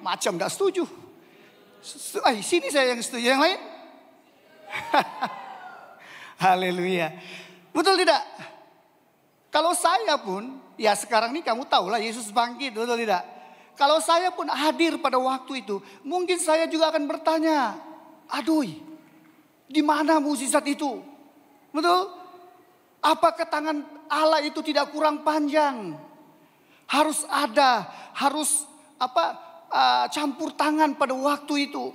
macam gak setuju. Sini saya yang setuju, yang lain. Haleluya. Betul tidak? Kalau saya pun, ya sekarang ini kamu tahu lah Yesus bangkit, betul tidak? Kalau saya pun hadir pada waktu itu, mungkin saya juga akan bertanya, aduh, di mana mukjizat itu? Betul? Apakah tangan Allah itu tidak kurang panjang? Harus ada, harus campur tangan pada waktu itu.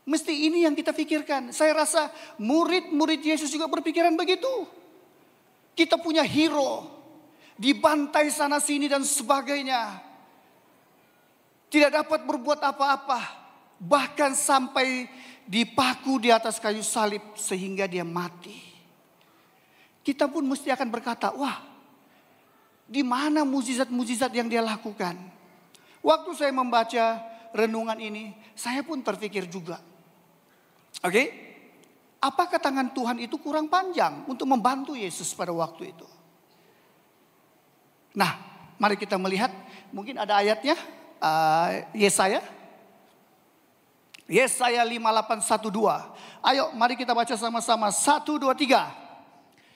Mesti ini yang kita pikirkan. Saya rasa murid-murid Yesus juga berpikiran begitu. Kita punya hero, dibantai sana sini dan sebagainya. Tidak dapat berbuat apa-apa. Bahkan sampai dipaku di atas kayu salib sehingga dia mati. Kita pun mesti akan berkata, wah, di mana mukjizat-mukjizat yang dia lakukan? Waktu saya membaca renungan ini, saya pun terpikir juga. Oke? Apakah tangan Tuhan itu kurang panjang untuk membantu Yesus pada waktu itu? Nah, mari kita melihat, mungkin ada ayatnya, Yesaya 58:1-2. Ayo mari kita baca sama-sama, 1, 2, 3.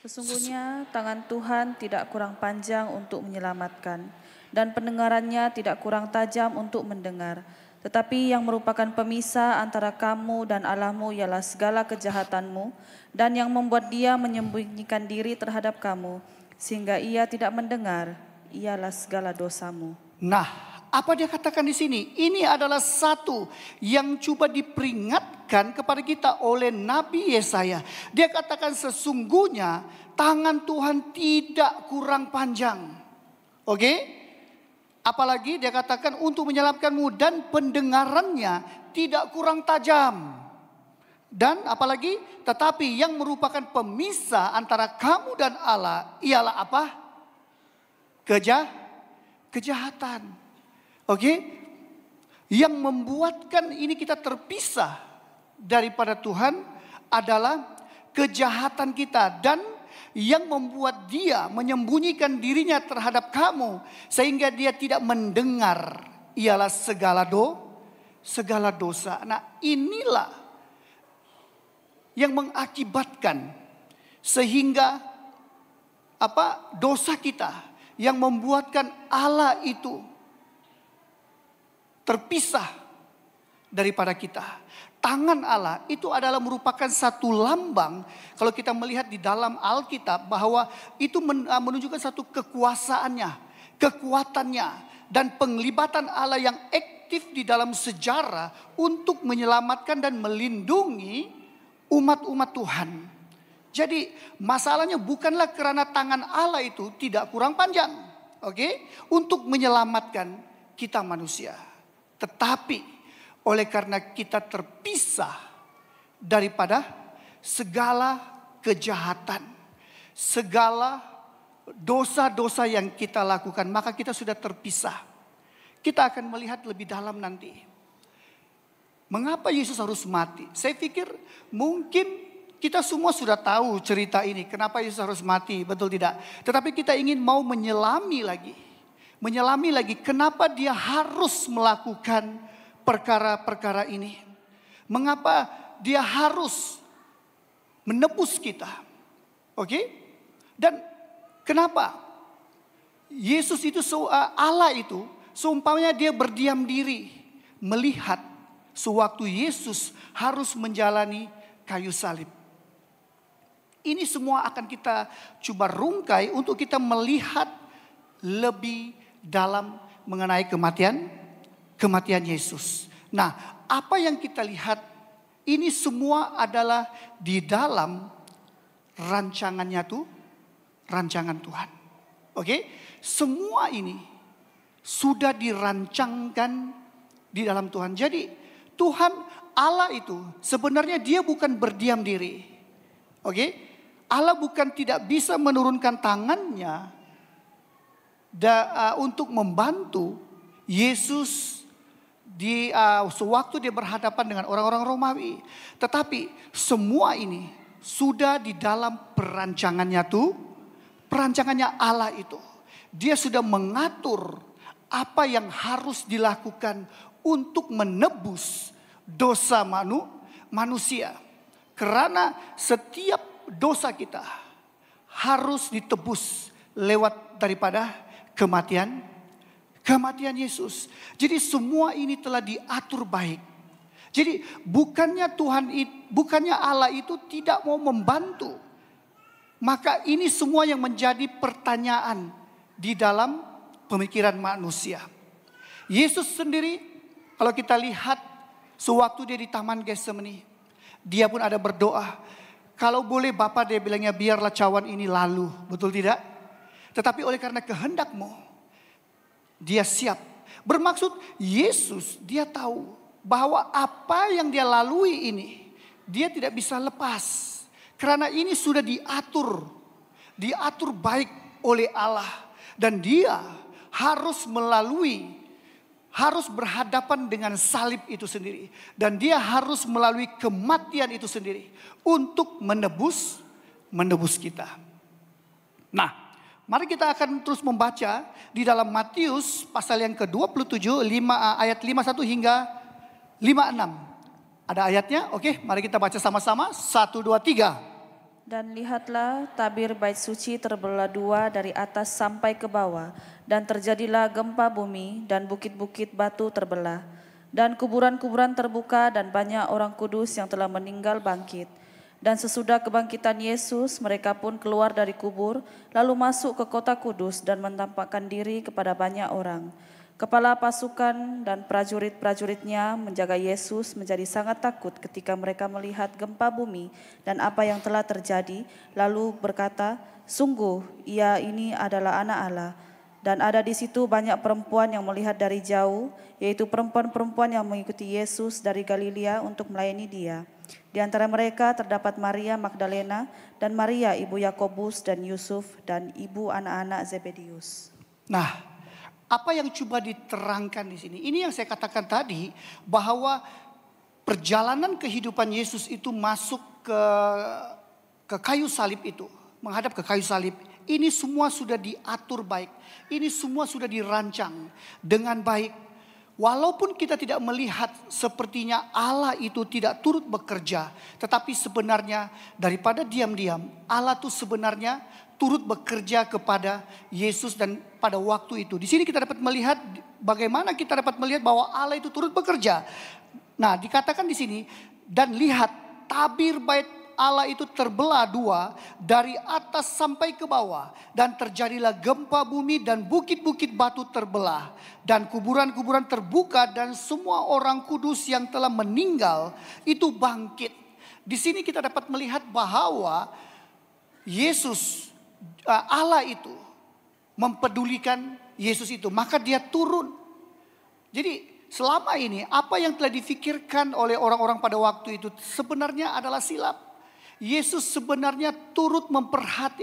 Sesungguhnya tangan Tuhan tidak kurang panjang untuk menyelamatkan, dan pendengarannya tidak kurang tajam untuk mendengar. Tetapi yang merupakan pemisah antara kamu dan Allahmu ialah segala kejahatanmu, dan yang membuat dia menyembunyikan diri terhadap kamu, sehingga ia tidak mendengar, ialah segala dosamu. Nah, apa dia katakan di sini? Ini adalah satu yang coba diperingatkan kepada kita oleh Nabi Yesaya. Dia katakan sesungguhnya tangan Tuhan tidak kurang panjang. Oke? Apalagi dia katakan untuk menyelamatkanmu dan pendengarannya tidak kurang tajam. Dan apalagi tetapi yang merupakan pemisah antara kamu dan Allah ialah apa? Kejahatan. Oke? Yang membuatkan ini kita terpisah daripada Tuhan adalah kejahatan kita. Dan yang membuat dia menyembunyikan dirinya terhadap kamu sehingga dia tidak mendengar ialah segala dosa. Nah, inilah yang mengakibatkan sehingga dosa kita yang membuatkan Allah itu terpisah daripada kita. Tangan Allah itu adalah merupakan satu lambang. Kalau kita melihat di dalam Alkitab bahwa itu menunjukkan satu kekuasaannya, kekuatannya, dan penglibatan Allah yang aktif di dalam sejarah untuk menyelamatkan dan melindungi umat-umat Tuhan. Jadi masalahnya bukanlah karena tangan Allah itu tidak kurang panjang, untuk menyelamatkan kita manusia. Tetapi oleh karena kita terpisah daripada segala kejahatan, segala dosa-dosa yang kita lakukan, maka kita sudah terpisah. Kita akan melihat lebih dalam nanti. Mengapa Yesus harus mati? Saya pikir mungkin kita semua sudah tahu cerita ini. Kenapa Yesus harus mati, betul tidak? Tetapi kita ingin mau menyelami lagi kenapa dia harus melakukan perkara-perkara ini. Mengapa dia harus menebus kita. Dan kenapa Yesus itu Allah itu seumpamanya dia berdiam diri melihat sewaktu Yesus harus menjalani kayu salib. Ini semua akan kita coba rungkai untuk kita melihat lebih dalam mengenai kematian Yesus. Nah, apa yang kita lihat ini semua adalah di dalam rancangan Tuhan. Semua ini sudah dirancangkan di dalam Tuhan. Jadi Tuhan Allah itu sebenarnya dia bukan berdiam diri. Allah bukan tidak bisa menurunkan tangannya untuk membantu Yesus sewaktu dia berhadapan dengan orang-orang Romawi. Tetapi semua ini sudah di dalam perancangannya Allah itu. Dia sudah mengatur apa yang harus dilakukan untuk menebus dosa manusia. Karena setiap dosa kita harus ditebus lewat daripada kematian Yesus. Jadi semua ini telah diatur baik. Jadi bukannya Allah itu tidak mau membantu. Maka ini semua yang menjadi pertanyaan di dalam pemikiran manusia. Yesus sendiri, kalau kita lihat sewaktu dia di Taman Getsemani, dia pun ada berdoa. Kalau boleh Bapa, dia bilangnya, biarlah cawan ini lalu. Betul tidak? Tetapi oleh karena kehendak-Mu, dia siap. Bermaksud Yesus, dia tahu bahwa apa yang dia lalui ini, dia tidak bisa lepas. Karena ini sudah diatur baik oleh Allah. Dan dia harus harus berhadapan dengan salib itu sendiri. Dan dia harus melalui kematian itu sendiri untuk menebus kita. Nah, mari kita akan terus membaca di dalam Matius pasal yang ke-27 ayat 51 hingga 56. Ada ayatnya? Oke, mari kita baca sama-sama. 1, 2, 3. Dan lihatlah, tabir bait suci terbelah dua dari atas sampai ke bawah, dan terjadilah gempa bumi, dan bukit-bukit batu terbelah, dan kuburan-kuburan terbuka, dan banyak orang kudus yang telah meninggal bangkit. Dan sesudah kebangkitan Yesus, mereka pun keluar dari kubur, lalu masuk ke kota kudus dan menampakkan diri kepada banyak orang. Kepala pasukan dan prajurit-prajuritnya menjaga Yesus menjadi sangat takut ketika mereka melihat gempa bumi dan apa yang telah terjadi, lalu berkata, sungguh ia ini adalah anak Allah. Dan ada di situ banyak perempuan yang melihat dari jauh, yaitu perempuan-perempuan yang mengikuti Yesus dari Galilea untuk melayani dia. Di antara mereka terdapat Maria Magdalena dan Maria ibu Yakobus dan Yusuf dan ibu anak-anak Zebedius. Nah, apa yang coba diterangkan di sini? Ini yang saya katakan tadi, bahwa perjalanan kehidupan Yesus itu masuk ke kayu salib itu, menghadap ke kayu salib. Ini semua sudah diatur baik. Ini semua sudah dirancang dengan baik. Walaupun kita tidak melihat sepertinya Allah itu tidak turut bekerja, tetapi sebenarnya daripada diam-diam, Allah itu sebenarnya turut bekerja kepada Yesus dan pada waktu itu. Di sini kita dapat melihat bagaimana kita dapat melihat bahwa Allah itu turut bekerja. Nah, dikatakan di sini, dan lihat tabir bait Allah itu terbelah dua dari atas sampai ke bawah, dan terjadilah gempa bumi dan bukit-bukit batu terbelah dan kuburan-kuburan terbuka, dan semua orang kudus yang telah meninggal itu bangkit. Di sini kita dapat melihat bahwa Yesus, Allah itu mempedulikan Yesus itu, maka dia turun. Jadi selama ini apa yang telah difikirkan oleh orang-orang pada waktu itu sebenarnya adalah silap. Yesus sebenarnya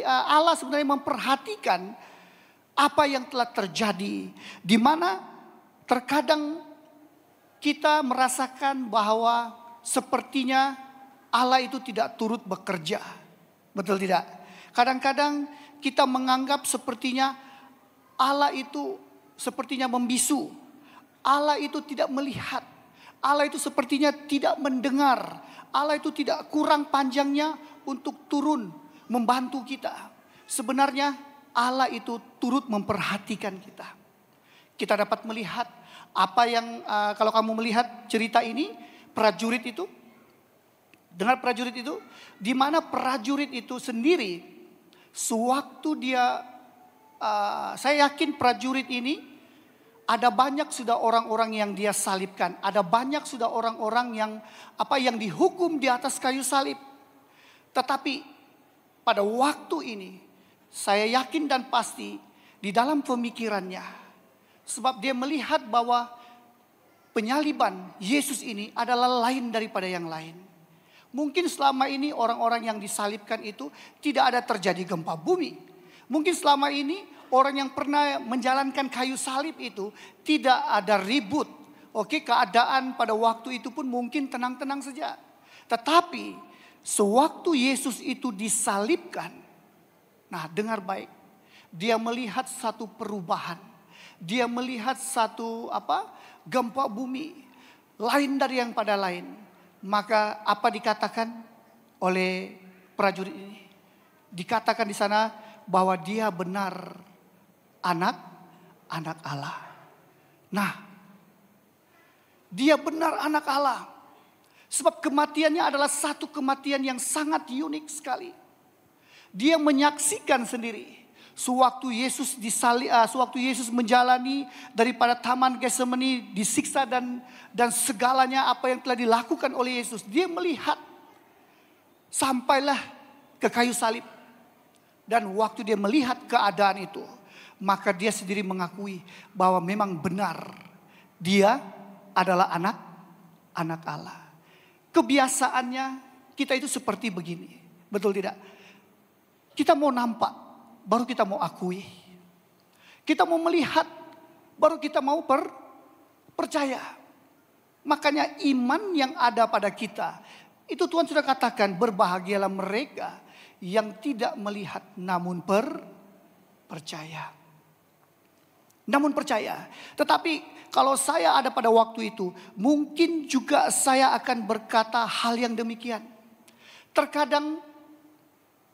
Allah sebenarnya memperhatikan apa yang telah terjadi, di mana terkadang kita merasakan bahwa sepertinya Allah itu tidak turut bekerja. Betul tidak? Kadang-kadang kita menganggap sepertinya Allah itu sepertinya membisu. Allah itu tidak melihat. Allah itu sepertinya tidak mendengar. Allah itu tidak kurang panjangnya untuk turun membantu kita. Sebenarnya Allah itu turut memperhatikan kita. Kita dapat melihat apa yang kalau kamu melihat cerita ini, prajurit itu, dengar prajurit itu, di mana prajurit itu sendiri sewaktu dia, saya yakin prajurit ini ada banyak sudah orang-orang yang dia salibkan, ada banyak sudah orang-orang yang dihukum di atas kayu salib. Tetapi pada waktu ini saya yakin dan pasti di dalam pemikirannya, sebab dia melihat bahwa penyaliban Yesus ini adalah lain daripada yang lain. Mungkin selama ini orang-orang yang disalibkan itu tidak ada terjadi gempa bumi. Mungkin selama ini orang yang pernah menjalankan kayu salib itu tidak ada ribut. Oke, keadaan pada waktu itu pun mungkin tenang-tenang saja. Tetapi sewaktu Yesus itu disalibkan, nah dengar baik, dia melihat satu perubahan. dia melihat satu gempa bumi lain dari yang pada lain. Maka apa dikatakan oleh prajurit ini? Dikatakan di sana bahwa dia benar anak Allah. Nah, dia benar anak Allah. Sebab kematiannya adalah satu kematian yang sangat unik sekali. Dia menyaksikan sendiri sewaktu Yesus menjalani daripada taman Getsemani, disiksa dan segalanya apa yang telah dilakukan oleh Yesus. Dia melihat sampailah ke kayu salib. Dan waktu dia melihat keadaan itu, maka dia sendiri mengakui bahwa memang benar dia adalah anak Allah. Kebiasaannya kita itu seperti begini, betul tidak? Kita mau nampak, baru kita mau akui. Kita mau melihat, baru kita mau percaya. Makanya iman yang ada pada kita, itu Tuhan sudah katakan, berbahagialah mereka yang tidak melihat namun percaya. Namun percaya. Tetapi kalau saya ada pada waktu itu, mungkin juga saya akan berkata hal yang demikian. Terkadang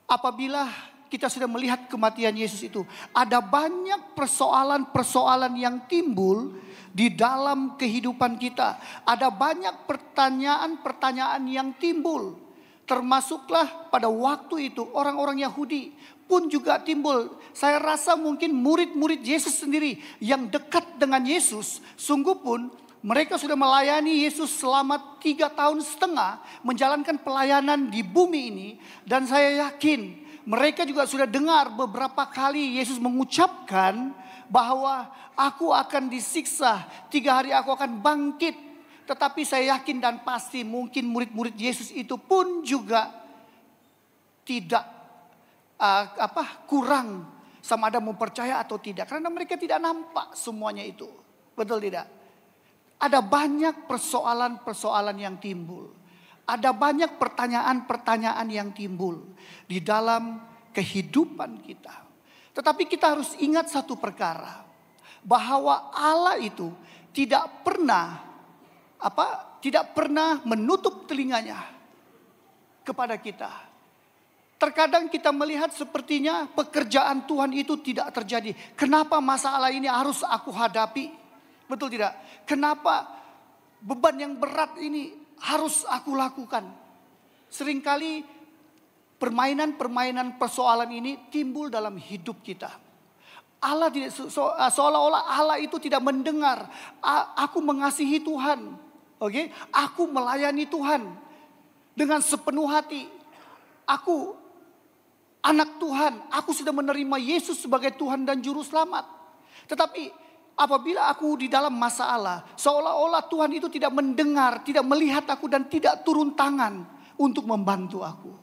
apabila kita sudah melihat kematian Yesus itu, ada banyak persoalan-persoalan yang timbul di dalam kehidupan kita. Ada banyak pertanyaan-pertanyaan yang timbul. Termasuklah pada waktu itu orang-orang Yahudi pun juga timbul. Saya rasa mungkin murid-murid Yesus sendiri yang dekat dengan Yesus, sungguh pun mereka sudah melayani Yesus selama 3,5 tahun menjalankan pelayanan di bumi ini. Dan saya yakin mereka juga sudah dengar beberapa kali Yesus mengucapkan bahwa aku akan disiksa, 3 hari aku akan bangkit. Tetapi saya yakin dan pasti mungkin murid-murid Yesus itu pun juga tidak kurang sama ada mau percaya atau tidak. Karena mereka tidak nampak semuanya itu. Betul tidak? Ada banyak persoalan-persoalan yang timbul. Ada banyak pertanyaan-pertanyaan yang timbul di dalam kehidupan kita. Tetapi kita harus ingat satu perkara. Bahwa Allah itu tidak pernah menutup telinganya kepada kita. Terkadang kita melihat sepertinya pekerjaan Tuhan itu tidak terjadi. Kenapa masalah ini harus aku hadapi? Betul tidak? Kenapa beban yang berat ini harus aku lakukan? Seringkali permainan-permainan persoalan ini timbul dalam hidup kita. Allah tidak seolah-olah Allah itu tidak mendengar. Aku mengasihi Tuhan. Oke? Aku melayani Tuhan dengan sepenuh hati. Aku anak Tuhan, aku sudah menerima Yesus sebagai Tuhan dan Juru Selamat. Tetapi apabila aku di dalam masalah, seolah-olah Tuhan itu tidak mendengar, tidak melihat aku dan tidak turun tangan untuk membantu aku.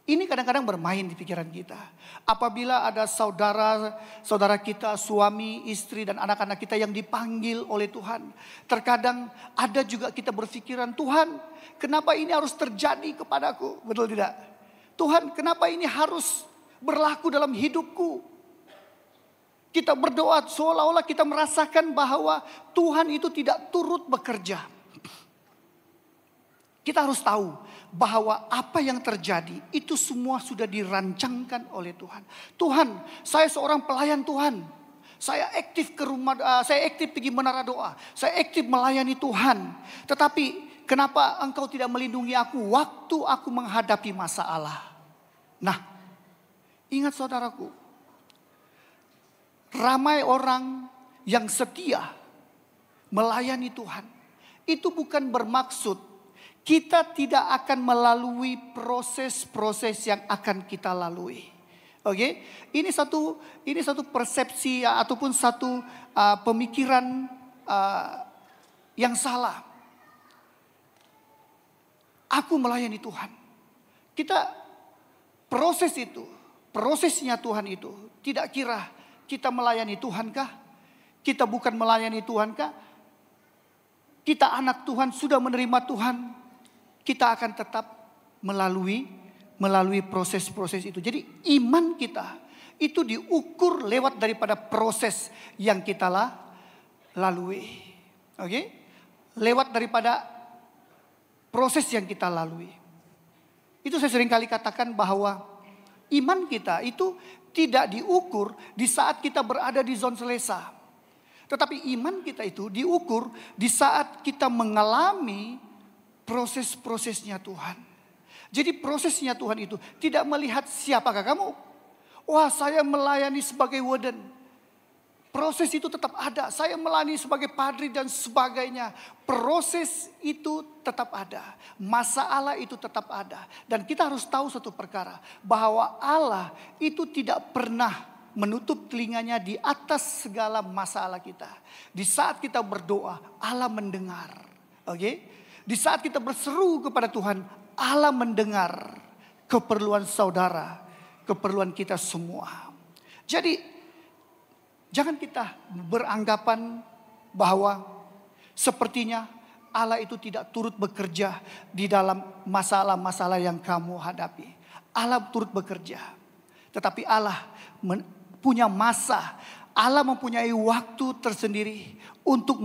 Ini kadang-kadang bermain di pikiran kita. Apabila ada saudara kita, suami, istri dan anak-anak kita yang dipanggil oleh Tuhan. Terkadang ada juga kita berpikiran, Tuhan kenapa ini harus terjadi kepadaku? Betul tidak? Tuhan kenapa ini harus berlaku dalam hidupku? Kita berdoa seolah-olah kita merasakan bahwa Tuhan itu tidak turut bekerja. Kita harus tahu bahwa apa yang terjadi itu semua sudah dirancangkan oleh Tuhan. Tuhan, saya seorang pelayan Tuhan. Saya aktif ke rumah, saya aktif pergi menara doa. Saya aktif melayani Tuhan. Tetapi kenapa engkau tidak melindungi aku waktu aku menghadapi masalah? Nah, ingat saudaraku. Ramai orang yang setia melayani Tuhan. Itu bukan bermaksud kita tidak akan melalui proses-proses yang akan kita lalui. Oke? Ini satu persepsi ataupun satu pemikiran yang salah. Aku melayani Tuhan. Prosesnya Tuhan itu tidak kira kita melayani Tuhankah? Kita bukan melayani Tuhankah? Kita anak Tuhan sudah menerima Tuhan. Kita akan tetap melalui proses-proses itu. Jadi iman kita itu diukur lewat daripada proses yang kita lalui. Oke? Lewat daripada proses yang kita lalui. Itu saya sering kali katakan bahwa iman kita itu tidak diukur di saat kita berada di zona selesa. Tetapi iman kita itu diukur di saat kita mengalami proses-prosesnya Tuhan. Jadi prosesnya Tuhan itu tidak melihat siapakah kamu. Wah, saya melayani sebagai warden. Proses itu tetap ada. Saya melayani sebagai padri dan sebagainya. Proses itu tetap ada. Masalah itu tetap ada. Dan kita harus tahu satu perkara. Bahwa Allah itu tidak pernah menutup telinganya di atas segala masalah kita. Di saat kita berdoa, Allah mendengar. Oke? Di saat kita berseru kepada Tuhan, Allah mendengar keperluan saudara, keperluan kita semua. Jadi jangan kita beranggapan bahwa sepertinya Allah itu tidak turut bekerja di dalam masalah-masalah yang kamu hadapi. Allah turut bekerja. Tetapi Allah punya masa, Allah mempunyai waktu tersendiri untuk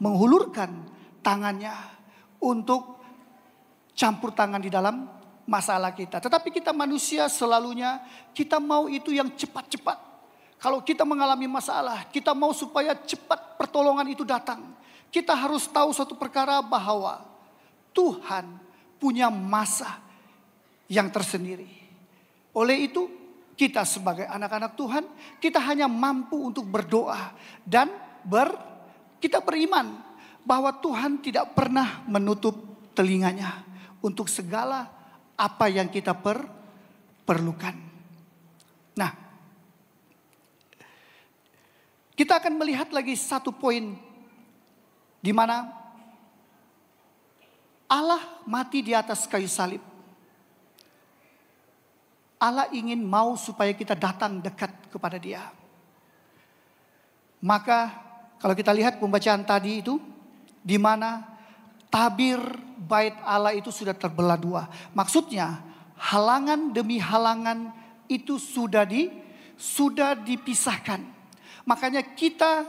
menghulurkan tangannya, untuk campur tangan di dalam masalah kita. Tetapi kita manusia selalunya kita mau itu yang cepat-cepat. Kalau kita mengalami masalah, kita mau supaya cepat pertolongan itu datang. Kita harus tahu satu perkara bahwa Tuhan punya masa yang tersendiri. Oleh itu kita sebagai anak-anak Tuhan, kita hanya mampu untuk berdoa dan kita beriman bahwa Tuhan tidak pernah menutup telinganya untuk segala apa yang kita perlukan. Nah, kita akan melihat lagi satu poin di mana Allah mati di atas kayu salib. Allah ingin mau supaya kita datang dekat kepada Dia. Maka kalau kita lihat pembacaan tadi itu, di mana tabir bait Allah itu sudah terbelah dua. Maksudnya halangan demi halangan itu sudah dipisahkan. Makanya kita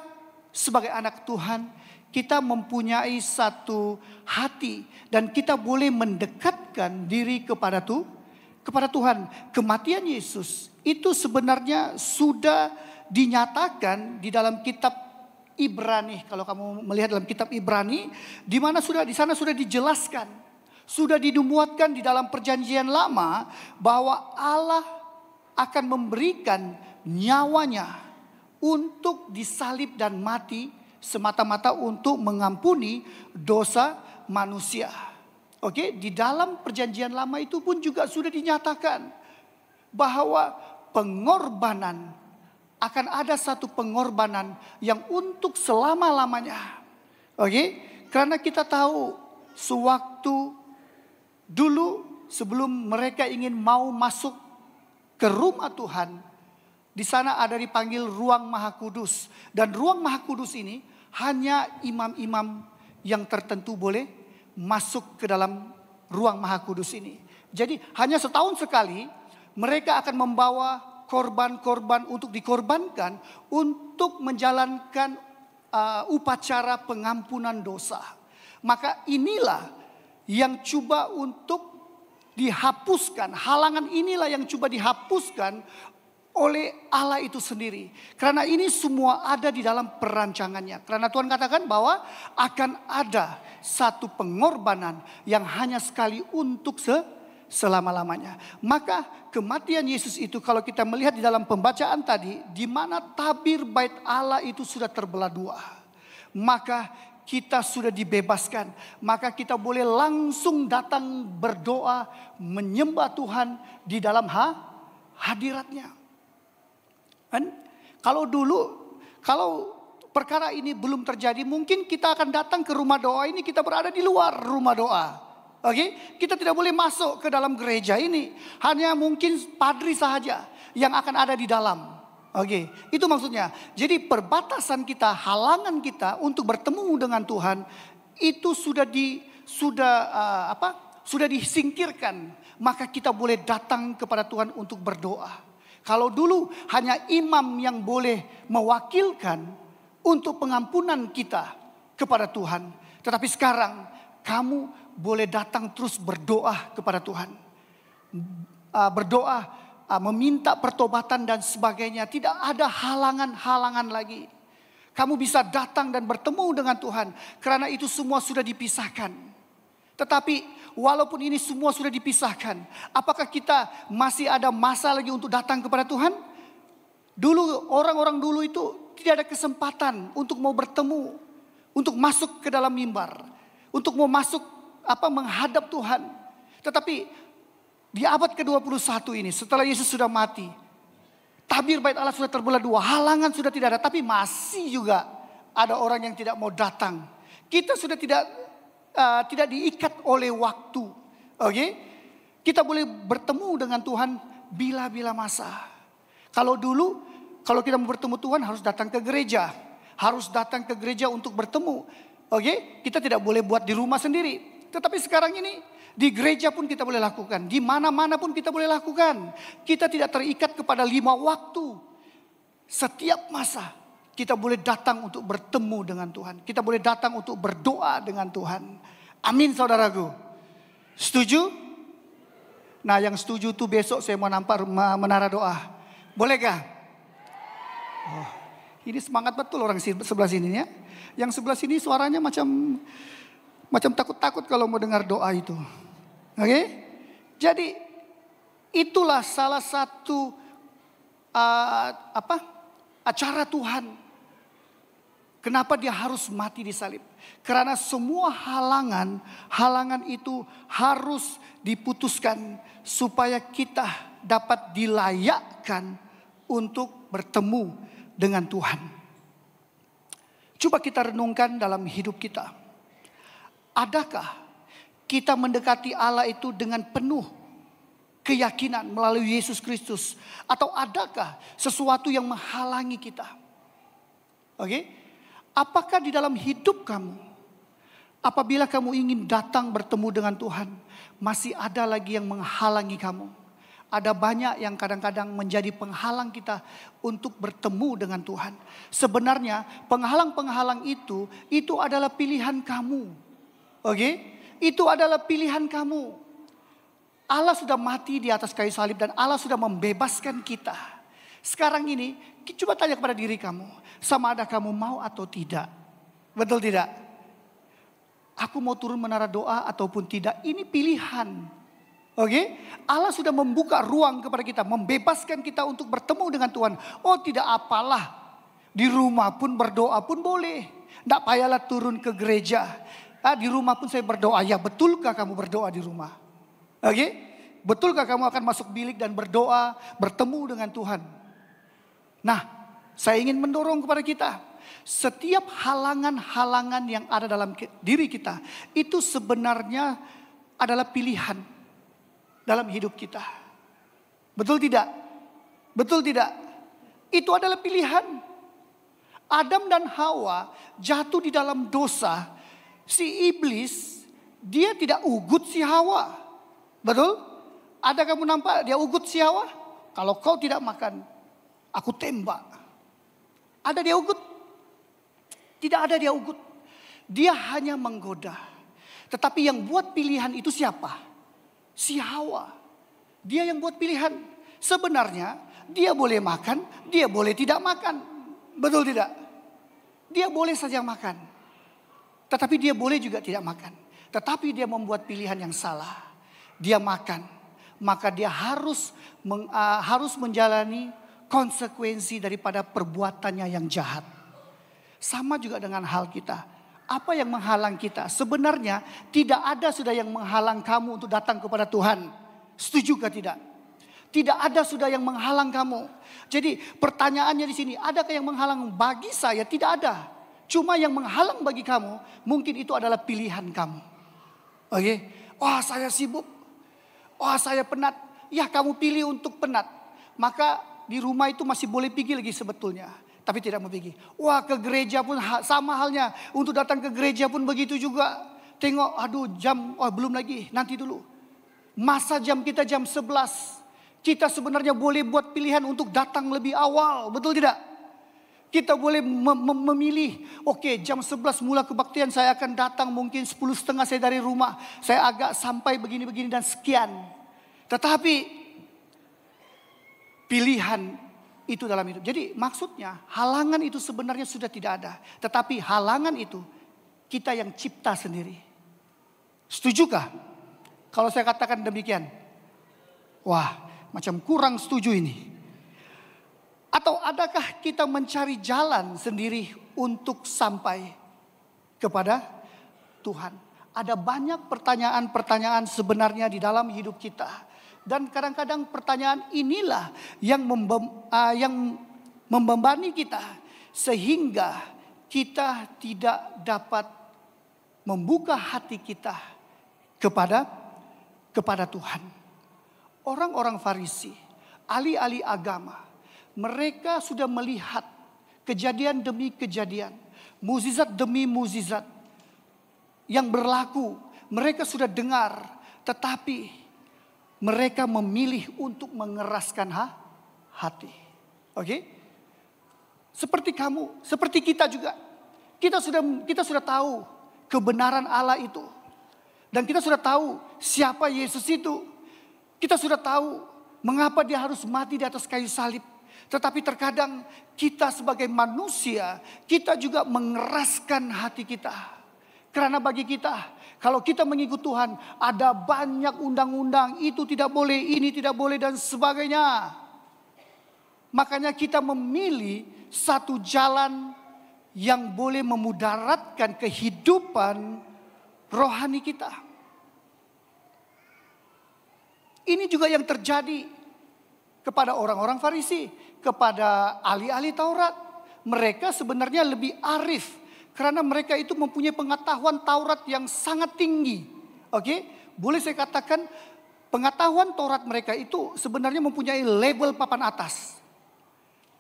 sebagai anak Tuhan, kita mempunyai satu hati dan kita boleh mendekatkan diri kepada Tuhan. Kematian Yesus itu sebenarnya sudah dinyatakan di dalam kitab Ibrani. Kalau kamu melihat dalam kitab Ibrani, di mana di sana sudah dijelaskan, sudah dimuatkan di dalam perjanjian lama bahwa Allah akan memberikan nyawanya untuk disalib dan mati semata-mata untuk mengampuni dosa manusia. Oke, di dalam perjanjian lama itu pun juga sudah dinyatakan bahwa pengorbanan, akan ada satu pengorbanan yang untuk selama-lamanya. Oke, karena kita tahu sewaktu dulu sebelum mereka ingin mau masuk ke rumah Tuhan, di sana ada dipanggil ruang Maha Kudus. Dan ruang Maha Kudus ini hanya imam-imam yang tertentu boleh masuk ke dalam ruang Maha Kudus ini. Jadi hanya setahun sekali mereka akan membawa korban-korban untuk dikorbankan untuk menjalankan upacara pengampunan dosa. Maka inilah yang coba untuk dihapuskan. Halangan inilah yang coba dihapuskan oleh Allah itu sendiri. Karena ini semua ada di dalam perancangannya. Karena Tuhan katakan bahwa akan ada satu pengorbanan yang hanya sekali untuk selama-lamanya. Maka kematian Yesus itu kalau kita melihat di dalam pembacaan tadi, di mana tabir bait Allah itu sudah terbelah dua, maka kita sudah dibebaskan. Maka kita boleh langsung datang berdoa, menyembah Tuhan di dalam hadiratnya. Kan? Kalau perkara ini belum terjadi, mungkin kita akan datang ke rumah doa ini, kita berada di luar rumah doa. Oke, kita tidak boleh masuk ke dalam gereja ini. Hanya mungkin padri saja yang akan ada di dalam. Oke, itu maksudnya. Jadi perbatasan kita, halangan kita untuk bertemu dengan Tuhan itu sudah disingkirkan. Maka kita boleh datang kepada Tuhan untuk berdoa. Kalau dulu hanya imam yang boleh mewakilkan untuk pengampunan kita kepada Tuhan. Tetapi sekarang kamu boleh datang terus berdoa kepada Tuhan. Berdoa, meminta pertobatan dan sebagainya. Tidak ada halangan-halangan lagi. Kamu bisa datang dan bertemu dengan Tuhan. Karena itu semua sudah dipisahkan. Tetapi walaupun ini semua sudah dipisahkan, apakah kita masih ada masa lagi untuk datang kepada Tuhan? Dulu, orang-orang dulu itu tidak ada kesempatan untuk mau bertemu, untuk masuk ke dalam mimbar, untuk mau masuk menghadap Tuhan. Tetapi di abad ke-21 ini, setelah Yesus sudah mati, tabir bait Allah sudah terbelah dua, halangan sudah tidak ada, tapi masih juga ada orang yang tidak mau datang. Kita sudah tidak diikat oleh waktu. Oke? Kita boleh bertemu dengan Tuhan bila-bila masa. Kalau dulu, kalau kita mau bertemu Tuhan harus datang ke gereja. Harus datang ke gereja untuk bertemu. Oke? Kita tidak boleh buat di rumah sendiri. Tetapi sekarang ini di gereja pun kita boleh lakukan. Di mana-mana pun kita boleh lakukan. Kita tidak terikat kepada 5 waktu. Setiap masa kita boleh datang untuk bertemu dengan Tuhan. Kita boleh datang untuk berdoa dengan Tuhan. Amin saudaraku. Setuju? Nah yang setuju tuh besok saya mau nampak menara doa. Bolehkah? Oh, ini semangat betul orang sebelah sini ya. Yang sebelah sini suaranya macam takut-takut kalau mau dengar doa itu. Oke? Jadi itulah salah satu acara Tuhan. Kenapa dia harus mati di salib? Karena semua halangan itu harus diputuskan supaya kita dapat dilayakkan untuk bertemu dengan Tuhan. Coba kita renungkan dalam hidup kita. Adakah kita mendekati Allah itu dengan penuh keyakinan melalui Yesus Kristus? Atau adakah sesuatu yang menghalangi kita? Oke? Apakah di dalam hidup kamu, apabila kamu ingin datang bertemu dengan Tuhan, masih ada lagi yang menghalangi kamu? Ada banyak yang kadang-kadang menjadi penghalang kita untuk bertemu dengan Tuhan. Sebenarnya penghalang-penghalang itu adalah pilihan kamu. Oke? Itu adalah pilihan kamu. Allah sudah mati di atas kayu salib dan Allah sudah membebaskan kita. Sekarang ini coba tanya kepada diri kamu, sama ada kamu mau atau tidak? Betul tidak? Aku mau turun menara doa ataupun tidak, ini pilihan. Oke? Allah sudah membuka ruang kepada kita, membebaskan kita untuk bertemu dengan Tuhan. Oh tidak apalah, di rumah pun berdoa pun boleh. Tidak payahlah turun ke gereja. Di rumah pun saya berdoa. Ya betulkah kamu berdoa di rumah? Oke? Betulkah kamu akan masuk bilik dan berdoa, bertemu dengan Tuhan? Nah, saya ingin mendorong kepada kita. Setiap halangan-halangan yang ada dalam diri kita, itu sebenarnya adalah pilihan dalam hidup kita. Betul tidak? Betul tidak? Itu adalah pilihan. Adam dan Hawa jatuh di dalam dosa. Si iblis, dia tidak ugut si Hawa. Betul? Ada kamu nampak dia ugut si Hawa? Kalau kau tidak makan, aku tembak. Ada dia ugut? Tidak ada dia ugut. Dia hanya menggoda. Tetapi yang buat pilihan itu siapa? Si Hawa. Dia yang buat pilihan. Sebenarnya dia boleh makan, dia boleh tidak makan. Betul tidak? Dia boleh saja makan. Tetapi dia boleh juga tidak makan. Tetapi dia membuat pilihan yang salah. Dia makan. Maka dia harus menjalani konsekuensi daripada perbuatannya yang jahat. Sama juga dengan hal kita. Apa yang menghalang kita? Sebenarnya tidak ada sudah yang menghalang kamu untuk datang kepada Tuhan. Setuju kah tidak? Tidak ada sudah yang menghalang kamu. Jadi pertanyaannya di sini, adakah yang menghalang? Bagi saya tidak ada. Cuma yang menghalang bagi kamu, mungkin itu adalah pilihan kamu. Oke? Wah saya sibuk. Wah saya penat. Ya kamu pilih untuk penat. Maka di rumah itu masih boleh pergi lagi sebetulnya. Tapi tidak mau pergi. Wah ke gereja pun sama halnya. Untuk datang ke gereja pun begitu juga. Tengok aduh jam, belum lagi nanti dulu. Masa jam kita jam 11. Kita sebenarnya boleh buat pilihan untuk datang lebih awal, betul tidak? Kita boleh memilih, oke, jam 11 mula kebaktian, saya akan datang mungkin 10:30 saya dari rumah. Saya agak sampai begini-begini dan sekian. Tetapi pilihan itu dalam hidup. Jadi maksudnya halangan itu sebenarnya sudah tidak ada. Tetapi halangan itu kita yang cipta sendiri. Setujukah? Kalau saya katakan demikian. Wah, macam kurang setuju ini. Atau adakah kita mencari jalan sendiri untuk sampai kepada Tuhan? Ada banyak pertanyaan-pertanyaan sebenarnya di dalam hidup kita. Dan kadang-kadang pertanyaan inilah yang membebani kita. Sehingga kita tidak dapat membuka hati kita kepada Tuhan. Orang-orang Farisi, ahli-ahli agama, mereka sudah melihat kejadian demi kejadian, mukjizat demi mukjizat yang berlaku. Mereka sudah dengar, tetapi mereka memilih untuk mengeraskan hati. Oke? Seperti kamu, seperti kita juga. Kita sudah tahu kebenaran Allah itu. Dan kita sudah tahu siapa Yesus itu. Kita sudah tahu mengapa dia harus mati di atas kayu salib. Tetapi terkadang kita sebagai manusia, kita juga mengeraskan hati kita. Karena bagi kita, kalau kita mengikut Tuhan, ada banyak undang-undang, itu tidak boleh, ini tidak boleh dan sebagainya. Makanya kita memilih satu jalan yang boleh memudaratkan kehidupan rohani kita. Ini juga yang terjadi kepada orang-orang Farisi, kepada ahli-ahli Taurat. Mereka sebenarnya lebih arif. Karena mereka itu mempunyai pengetahuan Taurat yang sangat tinggi. Oke, boleh saya katakan pengetahuan Taurat mereka itu sebenarnya mempunyai label papan atas.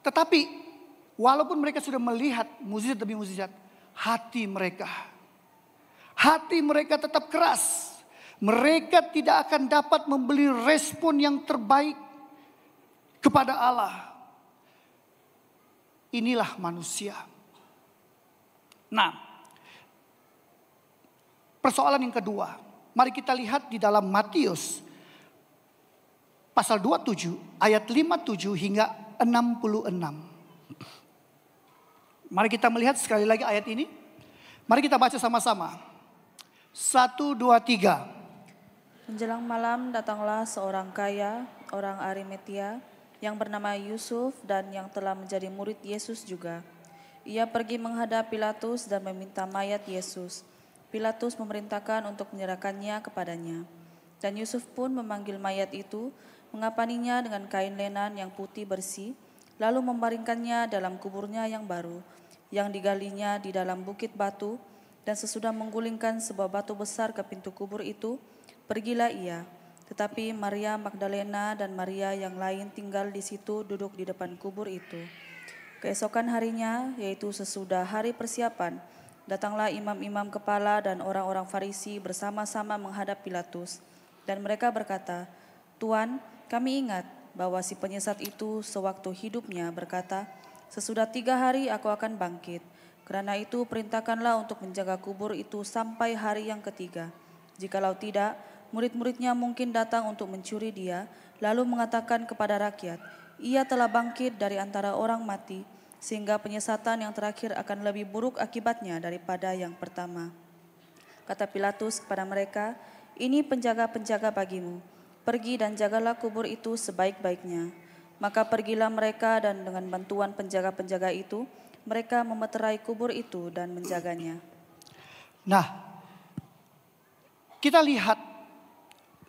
Tetapi walaupun mereka sudah melihat mukjizat demi mukjizat, hati mereka tetap keras. Mereka tidak akan dapat memberi respon yang terbaik kepada Allah. Inilah manusia. Nah, persoalan yang kedua, mari kita lihat di dalam Matius pasal 27 ayat 57 hingga 66. Mari kita melihat sekali lagi ayat ini. Mari kita baca sama-sama. 1, 2, 3. Menjelang malam datanglah seorang kaya, orang Arimatea, yang bernama Yusuf dan yang telah menjadi murid Yesus juga. Ia pergi menghadap Pilatus dan meminta mayat Yesus. Pilatus memerintahkan untuk menyerahkannya kepadanya. Dan Yusuf pun memanggil mayat itu, mengapaninya dengan kain lenan yang putih bersih, lalu membaringkannya dalam kuburnya yang baru, yang digalinya di dalam bukit batu, dan sesudah menggulingkan sebuah batu besar ke pintu kubur itu, pergilah ia. Tetapi Maria Magdalena dan Maria yang lain tinggal di situ duduk di depan kubur itu. Keesokan harinya, yaitu sesudah hari persiapan, datanglah imam-imam kepala dan orang-orang Farisi bersama-sama menghadap Pilatus. Dan mereka berkata, "Tuan, kami ingat bahwa si penyesat itu sewaktu hidupnya berkata, 'Sesudah 3 hari aku akan bangkit.' Karena itu perintahkanlah untuk menjaga kubur itu sampai hari yang ketiga. Jikalau tidak, murid-muridnya mungkin datang untuk mencuri dia, lalu mengatakan kepada rakyat, 'Ia telah bangkit dari antara orang mati,' sehingga penyesatan yang terakhir akan lebih buruk akibatnya daripada yang pertama." Kata Pilatus kepada mereka, "Ini penjaga-penjaga bagimu. Pergi dan jagalah kubur itu sebaik-baiknya." Maka pergilah mereka dan dengan bantuan penjaga-penjaga itu, mereka memeterai kubur itu dan menjaganya. Nah, kita lihat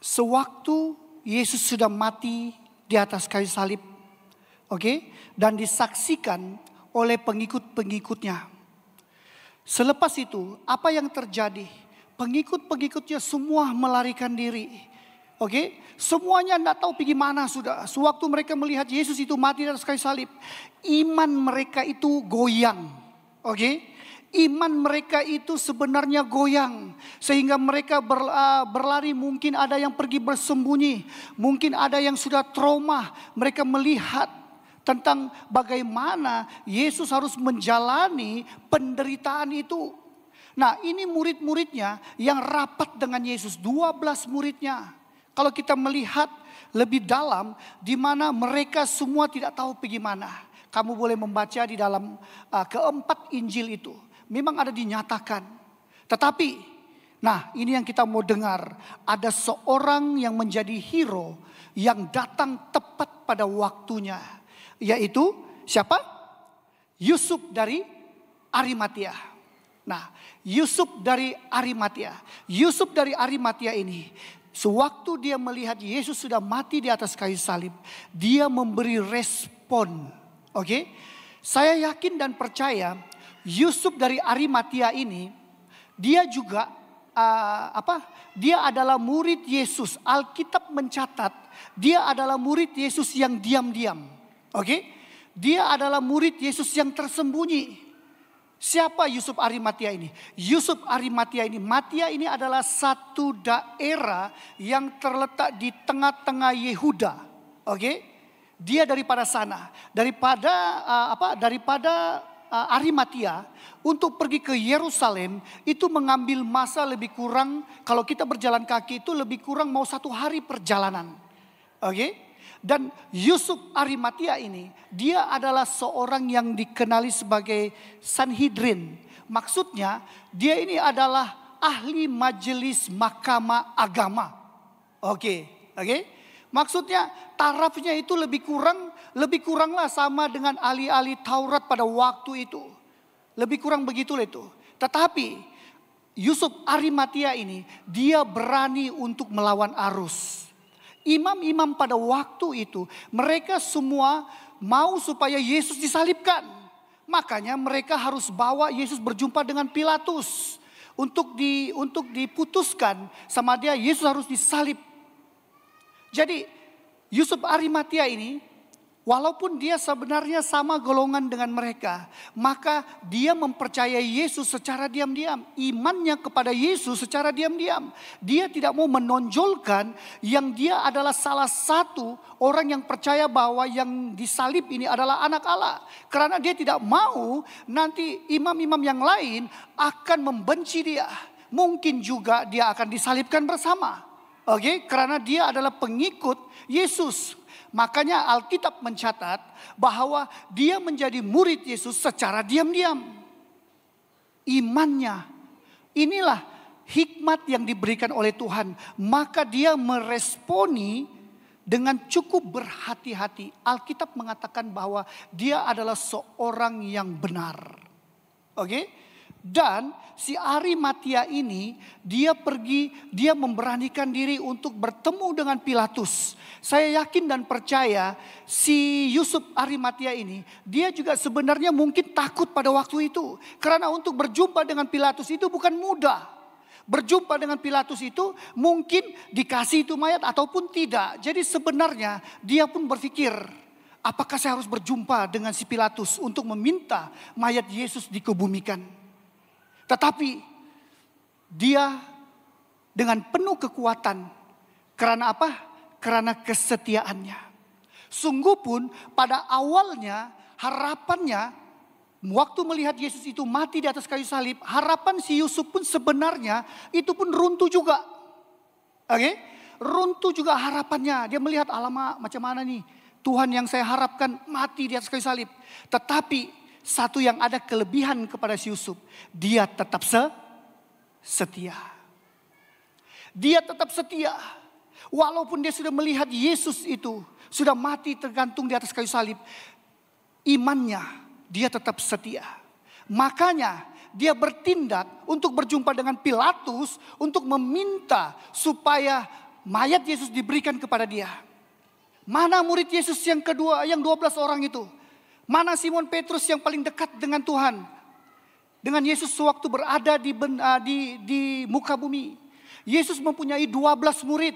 sewaktu Yesus sudah mati di atas kayu salib, dan disaksikan oleh pengikut-pengikutnya. Selepas itu, apa yang terjadi? Pengikut-pengikutnya semua melarikan diri. Semuanya tidak tahu pergi mana sudah. Sewaktu mereka melihat Yesus itu mati di atas kayu salib, iman mereka itu goyang. Iman mereka itu sebenarnya goyang. Sehingga mereka berlari, mungkin ada yang pergi bersembunyi. Mungkin ada yang sudah trauma. Mereka melihat tentang bagaimana Yesus harus menjalani penderitaan itu. Nah, ini murid-muridnya yang rapat dengan Yesus, 12 muridnya. Kalau kita melihat lebih dalam, di mana mereka semua tidak tahu pergi mana. Kamu boleh membaca di dalam keempat Injil itu. Memang ada dinyatakan. Tetapi, nah ini yang kita mau dengar. Ada seorang yang menjadi hero yang datang tepat pada waktunya. Yaitu siapa? Yusuf dari Arimatia. Nah, Yusuf dari Arimatia. Yusuf dari Arimatia ini, sewaktu dia melihat Yesus sudah mati di atas kayu salib, dia memberi respon. Oke? Saya yakin dan percaya Yusuf dari Arimatia ini, dia juga dia adalah murid Yesus. Alkitab mencatat dia adalah murid Yesus yang diam-diam. Oke? Dia adalah murid Yesus yang tersembunyi. Siapa Yusuf Arimatia ini? Yusuf Arimatia ini, Matia ini adalah satu daerah yang terletak di tengah-tengah Yehuda. Oke? Dia daripada sana, daripada Arimatia untuk pergi ke Yerusalem itu mengambil masa lebih kurang, kalau kita berjalan kaki itu lebih kurang mau 1 hari perjalanan. Oke? Dan Yusuf Arimatia ini, dia adalah seorang yang dikenali sebagai Sanhedrin. Maksudnya dia ini adalah ahli majelis mahkamah agama. Oke. Maksudnya tarafnya itu lebih kuranglah sama dengan ahli-ahli Taurat pada waktu itu. Lebih kurang begitulah itu. Tetapi Yusuf Arimatia ini, dia berani untuk melawan arus. Imam-imam pada waktu itu, mereka semua mau supaya Yesus disalibkan. Makanya mereka harus bawa Yesus berjumpa dengan Pilatus. Untuk diputuskan sama dia, Yesus harus disalib. Jadi Yusuf Arimatia ini, walaupun dia sebenarnya sama golongan dengan mereka, maka dia mempercayai Yesus secara diam-diam. Imannya kepada Yesus secara diam-diam. Dia tidak mau menonjolkan yang dia adalah salah satu orang yang percaya bahwa yang disalib ini adalah anak Allah. Karena dia tidak mau nanti imam-imam yang lain akan membenci dia. Mungkin juga dia akan disalibkan bersama. Oke, karena dia adalah pengikut Yesus. Makanya Alkitab mencatat bahwa dia menjadi murid Yesus secara diam-diam. Imannya, inilah hikmat yang diberikan oleh Tuhan. Maka dia meresponi dengan cukup berhati-hati. Alkitab mengatakan bahwa dia adalah seorang yang benar. Oke? Dan si Arimatia ini, dia memberanikan diri untuk bertemu dengan Pilatus. Saya yakin dan percaya si Yusuf Arimatia ini, dia juga sebenarnya mungkin takut pada waktu itu. Karena untuk berjumpa dengan Pilatus itu bukan mudah. Berjumpa dengan Pilatus itu mungkin dikasih itu mayat ataupun tidak. Jadi sebenarnya dia pun berpikir, apakah saya harus berjumpa dengan si Pilatus untuk meminta mayat Yesus dikebumikan. Tetapi dia dengan penuh kekuatan. Karena apa? Karena kesetiaannya. Sungguh pun pada awalnya harapannya, waktu melihat Yesus itu mati di atas kayu salib, harapan si Yusuf pun sebenarnya itu pun runtuh juga. Oke? Runtuh juga harapannya. Dia melihat, alamak macam mana nih Tuhan yang saya harapkan mati di atas kayu salib. Tetapi satu yang ada kelebihan kepada si Yusuf, dia tetap setia. Dia tetap setia. Walaupun dia sudah melihat Yesus itu sudah mati tergantung di atas kayu salib, imannya dia tetap setia. Makanya dia bertindak untuk berjumpa dengan Pilatus untuk meminta supaya mayat Yesus diberikan kepada dia. Mana murid Yesus yang kedua, yang 12 orang itu? Mana Simon Petrus yang paling dekat dengan Tuhan? Dengan Yesus sewaktu berada di muka bumi. Yesus mempunyai 12 murid.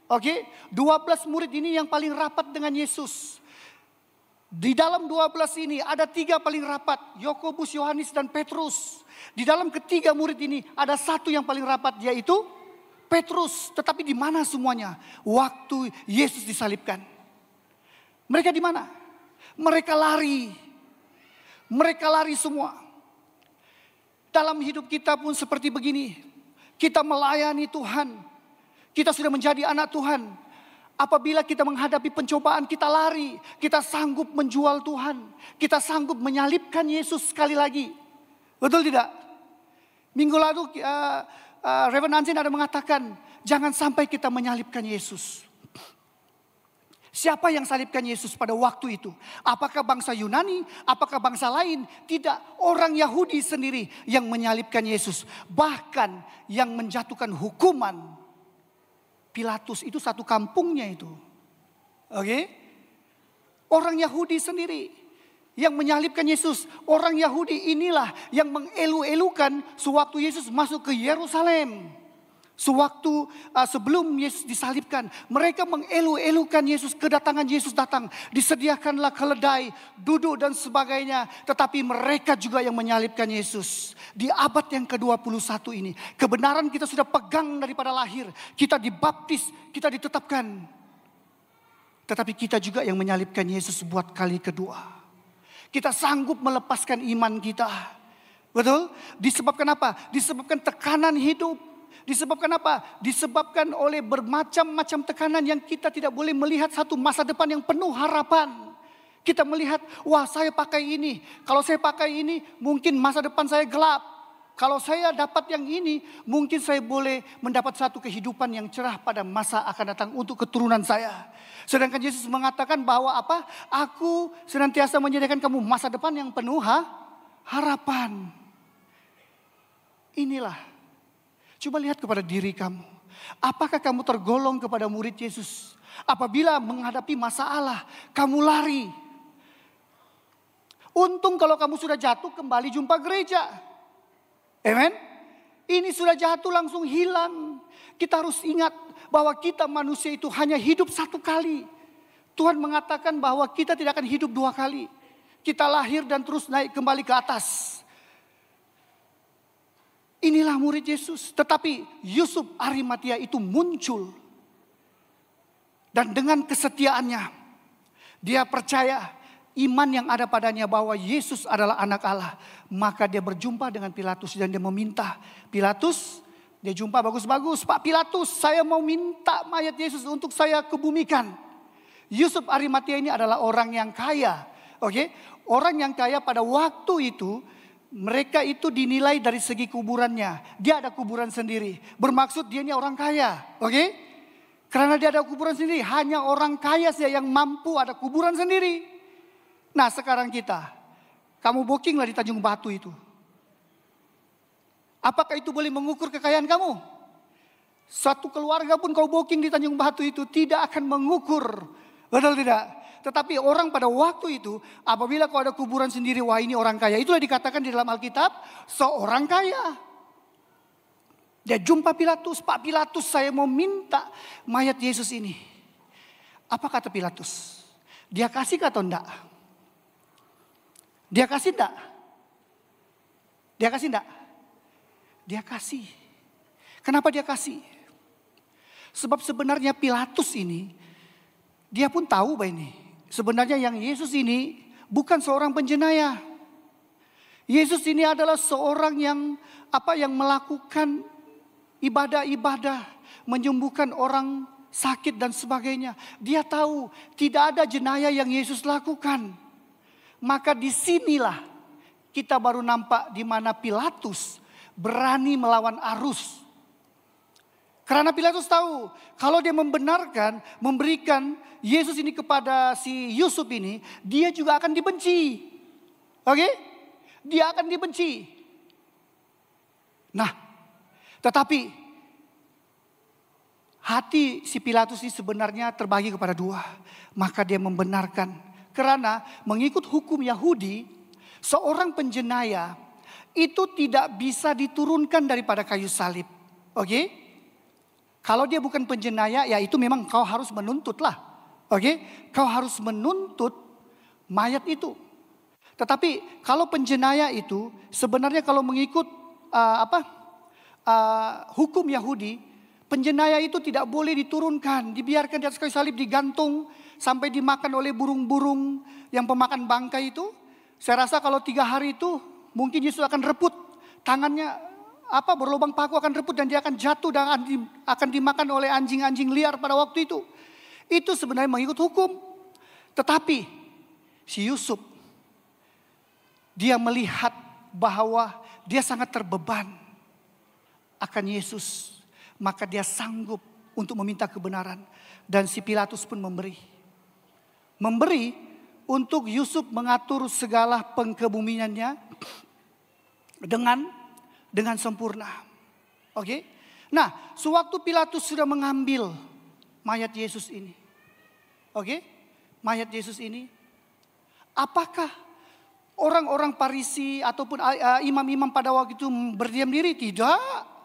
Oke, 12 murid ini yang paling rapat dengan Yesus. Di dalam 12 ini ada 3 paling rapat, Yakobus, Yohanes, dan Petrus. Di dalam ketiga murid ini ada satu yang paling rapat, yaitu Petrus. Tetapi di mana semuanya? Waktu Yesus disalibkan. Mereka di mana? Mereka lari. Mereka lari semua. Dalam hidup kita pun seperti begini. Kita melayani Tuhan. Kita sudah menjadi anak Tuhan. Apabila kita menghadapi pencobaan, kita lari. Kita sanggup menjual Tuhan. Kita sanggup menyalibkan Yesus sekali lagi. Betul tidak? Minggu lalu Reverend Ansin ada mengatakan, jangan sampai kita menyalibkan Yesus. Siapa yang salibkan Yesus pada waktu itu? Apakah bangsa Yunani? Apakah bangsa lain? Tidak, orang Yahudi sendiri yang menyalibkan Yesus. Bahkan yang menjatuhkan hukuman Pilatus itu satu kampungnya itu. Oke? Orang Yahudi sendiri yang menyalibkan Yesus. Orang Yahudi inilah yang mengelu-elukan sewaktu Yesus masuk ke Yerusalem. Sewaktu sebelum Yesus disalibkan, mereka mengelu-elukan Yesus, kedatangan Yesus datang. Disediakanlah keledai, duduk dan sebagainya. Tetapi mereka juga yang menyalibkan Yesus. Di abad yang ke-21 ini, kebenaran kita sudah pegang daripada lahir. Kita dibaptis, kita ditetapkan. Tetapi kita juga yang menyalibkan Yesus buat kali kedua. Kita sanggup melepaskan iman kita. Betul? Disebabkan apa? Disebabkan tekanan hidup. Disebabkan apa? Disebabkan oleh bermacam-macam tekanan yang kita tidak boleh melihat satu masa depan yang penuh harapan. Kita melihat, wah saya pakai ini. Kalau saya pakai ini mungkin masa depan saya gelap. Kalau saya dapat yang ini mungkin saya boleh mendapat satu kehidupan yang cerah pada masa akan datang untuk keturunan saya. Sedangkan Yesus mengatakan bahwa apa? Aku senantiasa menyediakan kamu masa depan yang penuh harapan. Inilah. Coba lihat kepada diri kamu. Apakah kamu tergolong kepada murid Yesus? Apabila menghadapi masalah, kamu lari. Untung kalau kamu sudah jatuh kembali jumpa gereja. Amen. Ini sudah jatuh langsung hilang. Kita harus ingat bahwa kita manusia itu hanya hidup satu kali. Tuhan mengatakan bahwa kita tidak akan hidup 2 kali. Kita lahir dan terus naik kembali ke atas. Inilah murid Yesus. Tetapi Yusuf Arimatia itu muncul. Dan dengan kesetiaannya, dia percaya iman yang ada padanya bahwa Yesus adalah anak Allah. Maka dia berjumpa dengan Pilatus dan dia meminta. Pilatus, dia jumpa bagus-bagus. Pak Pilatus, saya mau minta mayat Yesus untuk saya kebumikan. Yusuf Arimatia ini adalah orang yang kaya. Oke? Orang yang kaya pada waktu itu, mereka itu dinilai dari segi kuburannya. Dia ada kuburan sendiri. Bermaksud dia ini orang kaya. Oke? Karena dia ada kuburan sendiri. Hanya orang kaya saja yang mampu ada kuburan sendiri. Nah sekarang kita. Kamu bookinglah di Tanjung Batu itu. Apakah itu boleh mengukur kekayaan kamu? Satu keluarga pun kau booking di Tanjung Batu itu tidak akan mengukur. Betul tidak? Tetapi orang pada waktu itu, apabila kau ada kuburan sendiri, wah ini orang kaya. Itulah dikatakan di dalam Alkitab, seorang kaya. Dia jumpa Pilatus, Pak Pilatus saya mau minta mayat Yesus ini. Apa kata Pilatus? Dia kasih atau enggak? Dia kasih enggak? Dia kasih enggak? Dia kasih. Kenapa dia kasih? Sebab sebenarnya Pilatus ini, dia pun tahu bahwa ini. Sebenarnya yang Yesus ini bukan seorang penjenayah. Yesus ini adalah seorang yang melakukan ibadah-ibadah, menyembuhkan orang sakit dan sebagainya. Dia tahu tidak ada jenayah yang Yesus lakukan. Maka disinilah kita baru nampak di mana Pilatus berani melawan arus. Karena Pilatus tahu kalau dia membenarkan, memberikan Yesus ini kepada si Yusuf ini, dia juga akan dibenci. Oke? Dia akan dibenci. Nah, tetapi hati si Pilatus ini sebenarnya terbagi kepada 2. Maka dia membenarkan. Karena mengikut hukum Yahudi, seorang penjenayah itu tidak bisa diturunkan daripada kayu salib. Oke? Kalau dia bukan penjenayah, ya itu memang kau harus menuntut lah. Oke? Kau harus menuntut mayat itu. Tetapi kalau penjenayah itu sebenarnya kalau mengikut hukum Yahudi, penjenayah itu tidak boleh diturunkan, dibiarkan di atas kayu salib, digantung sampai dimakan oleh burung-burung yang pemakan bangkai itu. Saya rasa kalau 3 hari itu mungkin Yesus akan rebut tangannya, berlubang paku akan rebut dan dia akan jatuh dan akan dimakan oleh anjing-anjing liar pada waktu itu. Itu sebenarnya mengikut hukum. Tetapi si Yusuf, dia melihat bahwa dia sangat terbeban akan Yesus. Maka dia sanggup untuk meminta kebenaran. Dan si Pilatus pun memberi. Memberi untuk Yusuf mengatur segala pengkebumiannya dengan sempurna. Oke? Nah, sewaktu Pilatus sudah mengambil mayat Yesus ini. Oke? Mayat Yesus ini. Apakah orang-orang Farisi ataupun imam-imam pada waktu itu berdiam diri? Tidak.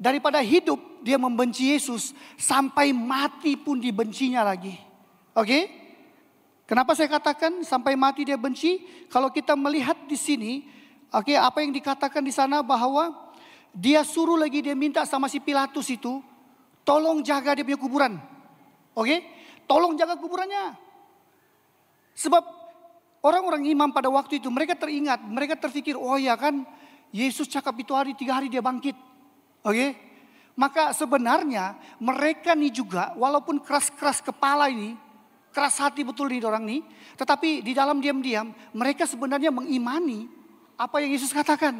Daripada hidup dia membenci Yesus, sampai mati pun dibencinya lagi. Oke? Kenapa saya katakan sampai mati dia benci? Kalau kita melihat di sini, oke, apa yang dikatakan di sana bahwa dia suruh lagi, dia minta sama si Pilatus itu, tolong jaga dia punya kuburan. Oke? Tolong jaga kuburannya. Sebab orang-orang imam pada waktu itu mereka teringat, mereka terfikir, oh ya kan Yesus cakap itu 3 hari dia bangkit. Oke? Maka sebenarnya mereka nih juga walaupun keras-keras kepala ini, keras hati betul nih orang nih, tetapi di dalam diam-diam mereka sebenarnya mengimani apa yang Yesus katakan.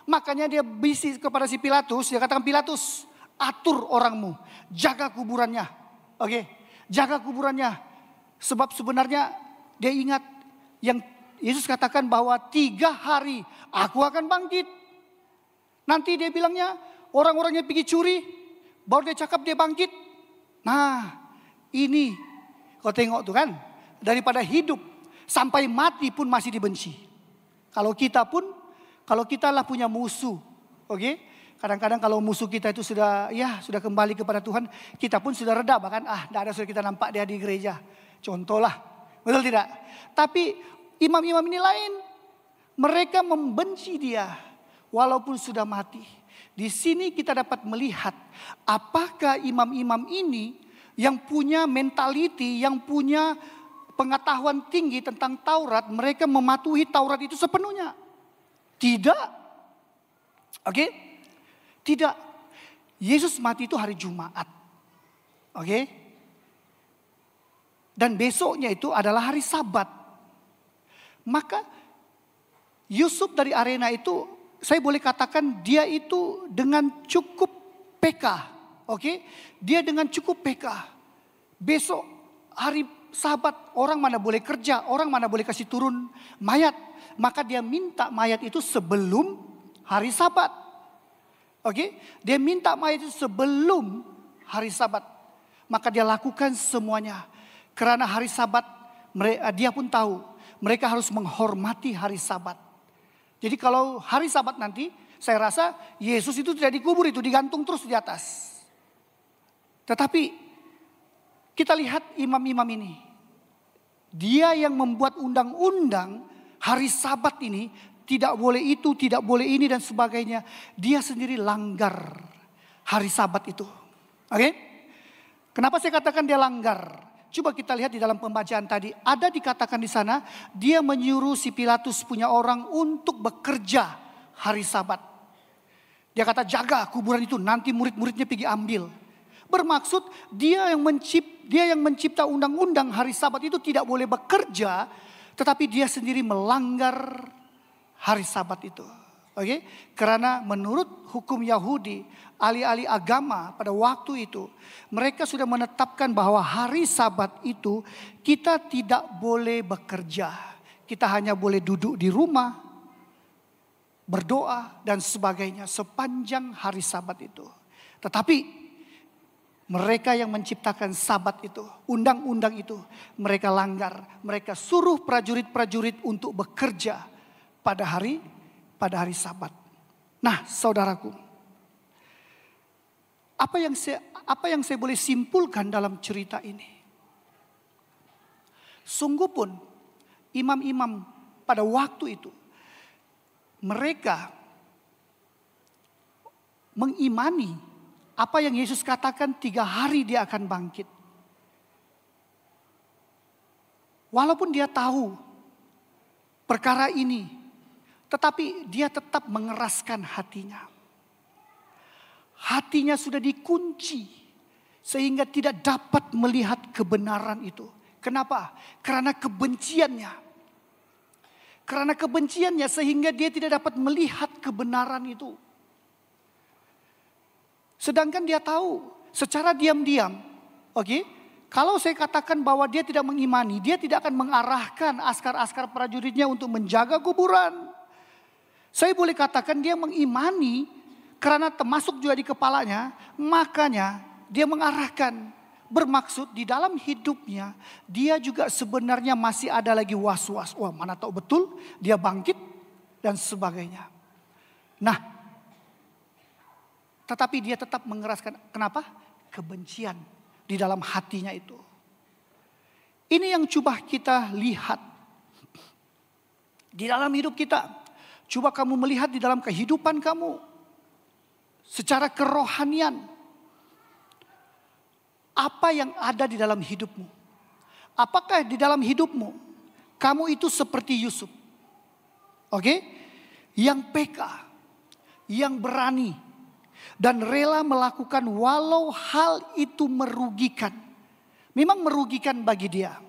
Makanya dia bisik kepada si Pilatus, dia katakan, Pilatus, atur orangmu, jaga kuburannya. Oke? Jaga kuburannya. Sebab sebenarnya dia ingat yang Yesus katakan bahwa 3 hari aku akan bangkit. Nanti dia bilangnya orang-orangnya pergi curi, baru dia cakap dia bangkit. Nah ini kau tengok tuh kan, daripada hidup sampai mati pun masih dibenci. Kalau kita lah punya musuh, oke? Kadang-kadang kalau musuh kita itu sudah kembali kepada Tuhan, kita pun sudah reda, bahkan tidak ada sudah kita nampak dia di gereja. Contohlah, betul tidak? Tapi imam-imam ini lain, mereka membenci dia walaupun sudah mati. Di sini kita dapat melihat apakah imam-imam ini yang punya mentality, yang punya pengetahuan tinggi tentang Taurat, mereka mematuhi Taurat itu sepenuhnya. Tidak. Oke? Tidak. Yesus mati itu hari Jumat. Oke? Dan besoknya itu adalah hari Sabat. Maka Yusuf dari arena itu, saya boleh katakan dia itu dengan cukup PK. Oke? Dia dengan cukup PK. Besok hari Sabat, orang mana boleh kerja, orang mana boleh kasih turun mayat. Maka dia minta mayat itu sebelum hari Sabat. Oke, dia minta mayat itu sebelum hari Sabat. Maka dia lakukan semuanya. Karena hari Sabat, dia pun tahu mereka harus menghormati hari Sabat. Jadi kalau hari Sabat nanti, saya rasa Yesus itu tidak dikubur, itu digantung terus di atas. Tetapi kita lihat imam-imam ini. Dia yang membuat undang-undang hari Sabat ini, tidak boleh itu, tidak boleh ini dan sebagainya. Dia sendiri langgar hari Sabat itu. Oke? Kenapa saya katakan dia langgar? Coba kita lihat di dalam pembacaan tadi. Ada dikatakan di sana, dia menyuruh si Pilatus punya orang untuk bekerja hari Sabat. Dia kata jaga kuburan itu, nanti murid-muridnya pergi ambil. Bermaksud dia yang mencipta undang-undang hari Sabat itu tidak boleh bekerja, tetapi dia sendiri melanggar hari Sabat itu. Oke? Karena menurut hukum Yahudi, ahli-ahli agama pada waktu itu, mereka sudah menetapkan bahwa hari Sabat itu kita tidak boleh bekerja. Kita hanya boleh duduk di rumah, berdoa dan sebagainya sepanjang hari Sabat itu. Tetapi mereka yang menciptakan Sabat itu, undang-undang itu, mereka langgar. Mereka suruh prajurit-prajurit untuk bekerja pada hari Sabat. Nah, saudaraku, apa yang saya boleh simpulkan dalam cerita ini? Sungguh pun imam-imam pada waktu itu mereka mengimani apa yang Yesus katakan 3 hari dia akan bangkit. Walaupun dia tahu perkara ini, tetapi dia tetap mengeraskan hatinya. Hatinya sudah dikunci sehingga tidak dapat melihat kebenaran itu. Kenapa? Karena kebenciannya. Karena kebenciannya sehingga dia tidak dapat melihat kebenaran itu. Sedangkan dia tahu secara diam-diam, kalau saya katakan bahwa dia tidak mengimani, dia tidak akan mengarahkan askar-askar prajuritnya untuk menjaga kuburan. Saya boleh katakan dia mengimani karena termasuk juga di kepalanya, makanya dia mengarahkan. Bermaksud di dalam hidupnya dia juga sebenarnya masih ada lagi was-was. Wah, mana tahu betul dia bangkit dan sebagainya. Nah, tetapi dia tetap mengeraskan. Kenapa? Kebencian di dalam hatinya itu. Ini yang coba kita lihat di dalam hidup kita. Coba kamu melihat di dalam kehidupan kamu secara kerohanian. Apa yang ada di dalam hidupmu? Apakah di dalam hidupmu kamu itu seperti Yusuf? Yang peka, yang berani dan rela melakukan walau hal itu merugikan. Memang merugikan bagi dia.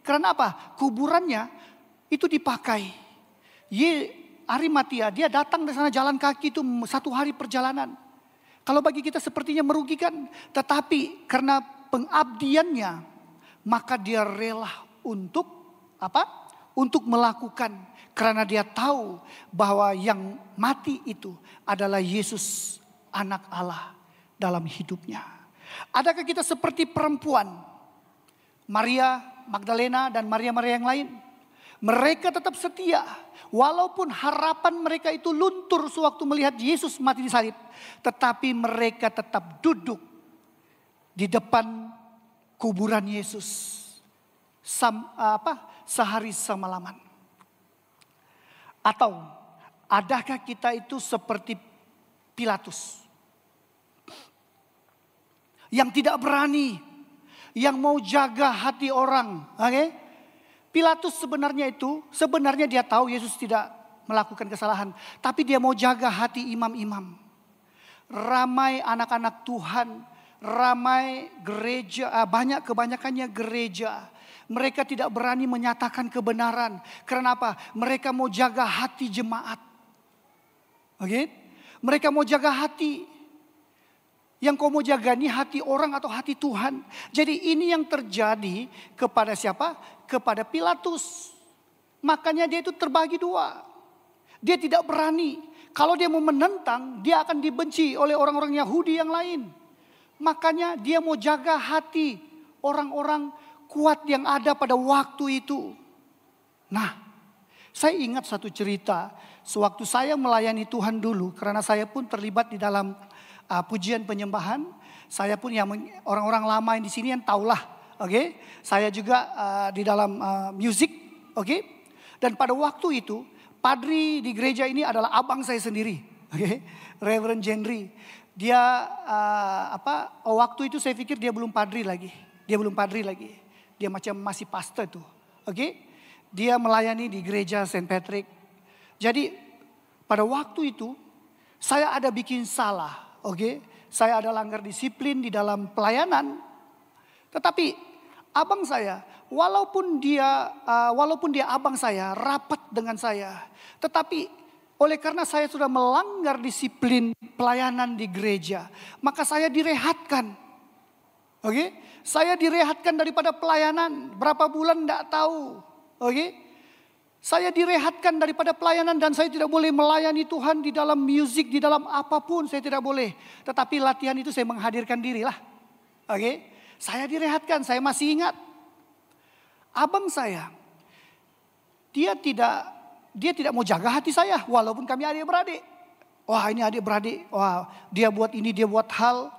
Karena apa? Kuburannya itu dipakai. Arimatia, dia datang dari sana jalan kaki itu 1 hari perjalanan. Kalau bagi kita sepertinya merugikan, tetapi karena pengabdiannya, maka dia rela untuk apa? Untuk melakukan, karena dia tahu bahwa yang mati itu adalah Yesus, anak Allah dalam hidupnya. Adakah kita seperti perempuan Maria Magdalena dan Maria-Maria yang lain? Mereka tetap setia. Walaupun harapan mereka itu luntur sewaktu melihat Yesus mati di salib. Tetapi mereka tetap duduk di depan kuburan Yesus. Sehari semalaman. Atau adakah kita itu seperti Pilatus? Yang tidak berani. Yang mau jaga hati orang. Pilatus sebenarnya dia tahu Yesus tidak melakukan kesalahan. Tapi dia mau jaga hati imam-imam. Ramai anak-anak Tuhan, ramai gereja, kebanyakannya gereja. Mereka tidak berani menyatakan kebenaran. Karena apa? Mereka mau jaga hati jemaat. Mereka mau jaga hati. Yang kau mau jaga ini hati orang atau hati Tuhan. Jadi ini yang terjadi kepada siapa? Kepada Pilatus. Makanya dia itu terbagi 2. Dia tidak berani. Kalau dia mau menentang, dia akan dibenci oleh orang-orang Yahudi yang lain. Makanya dia mau jaga hati orang-orang kuat yang ada pada waktu itu. Nah, saya ingat satu cerita. Sewaktu saya melayani Tuhan dulu, karena saya pun terlibat di dalam pujian penyembahan. Saya pun yang orang-orang lama yang di sini yang tahulah. Saya juga di dalam musik. Dan pada waktu itu padri di gereja ini adalah abang saya sendiri. Reverend Jenry. Dia waktu itu saya pikir dia belum padri lagi. Dia macam masih pastor tuh. Dia melayani di gereja St. Patrick. Jadi pada waktu itu saya ada bikin salah. Saya ada langgar disiplin di dalam pelayanan. Tetapi abang saya, walaupun dia abang saya, rapat dengan saya. Tetapi oleh karena saya sudah melanggar disiplin pelayanan di gereja, maka saya direhatkan. Saya direhatkan daripada pelayanan. Berapa bulan tidak tahu. Saya direhatkan daripada pelayanan dan saya tidak boleh melayani Tuhan di dalam musik, di dalam apapun saya tidak boleh. Tetapi latihan itu saya menghadirkan diri lah. Saya direhatkan, saya masih ingat. Abang saya, dia tidak mau jaga hati saya walaupun kami adik-beradik. Wah, ini adik-beradik, wah dia buat ini, dia buat hal,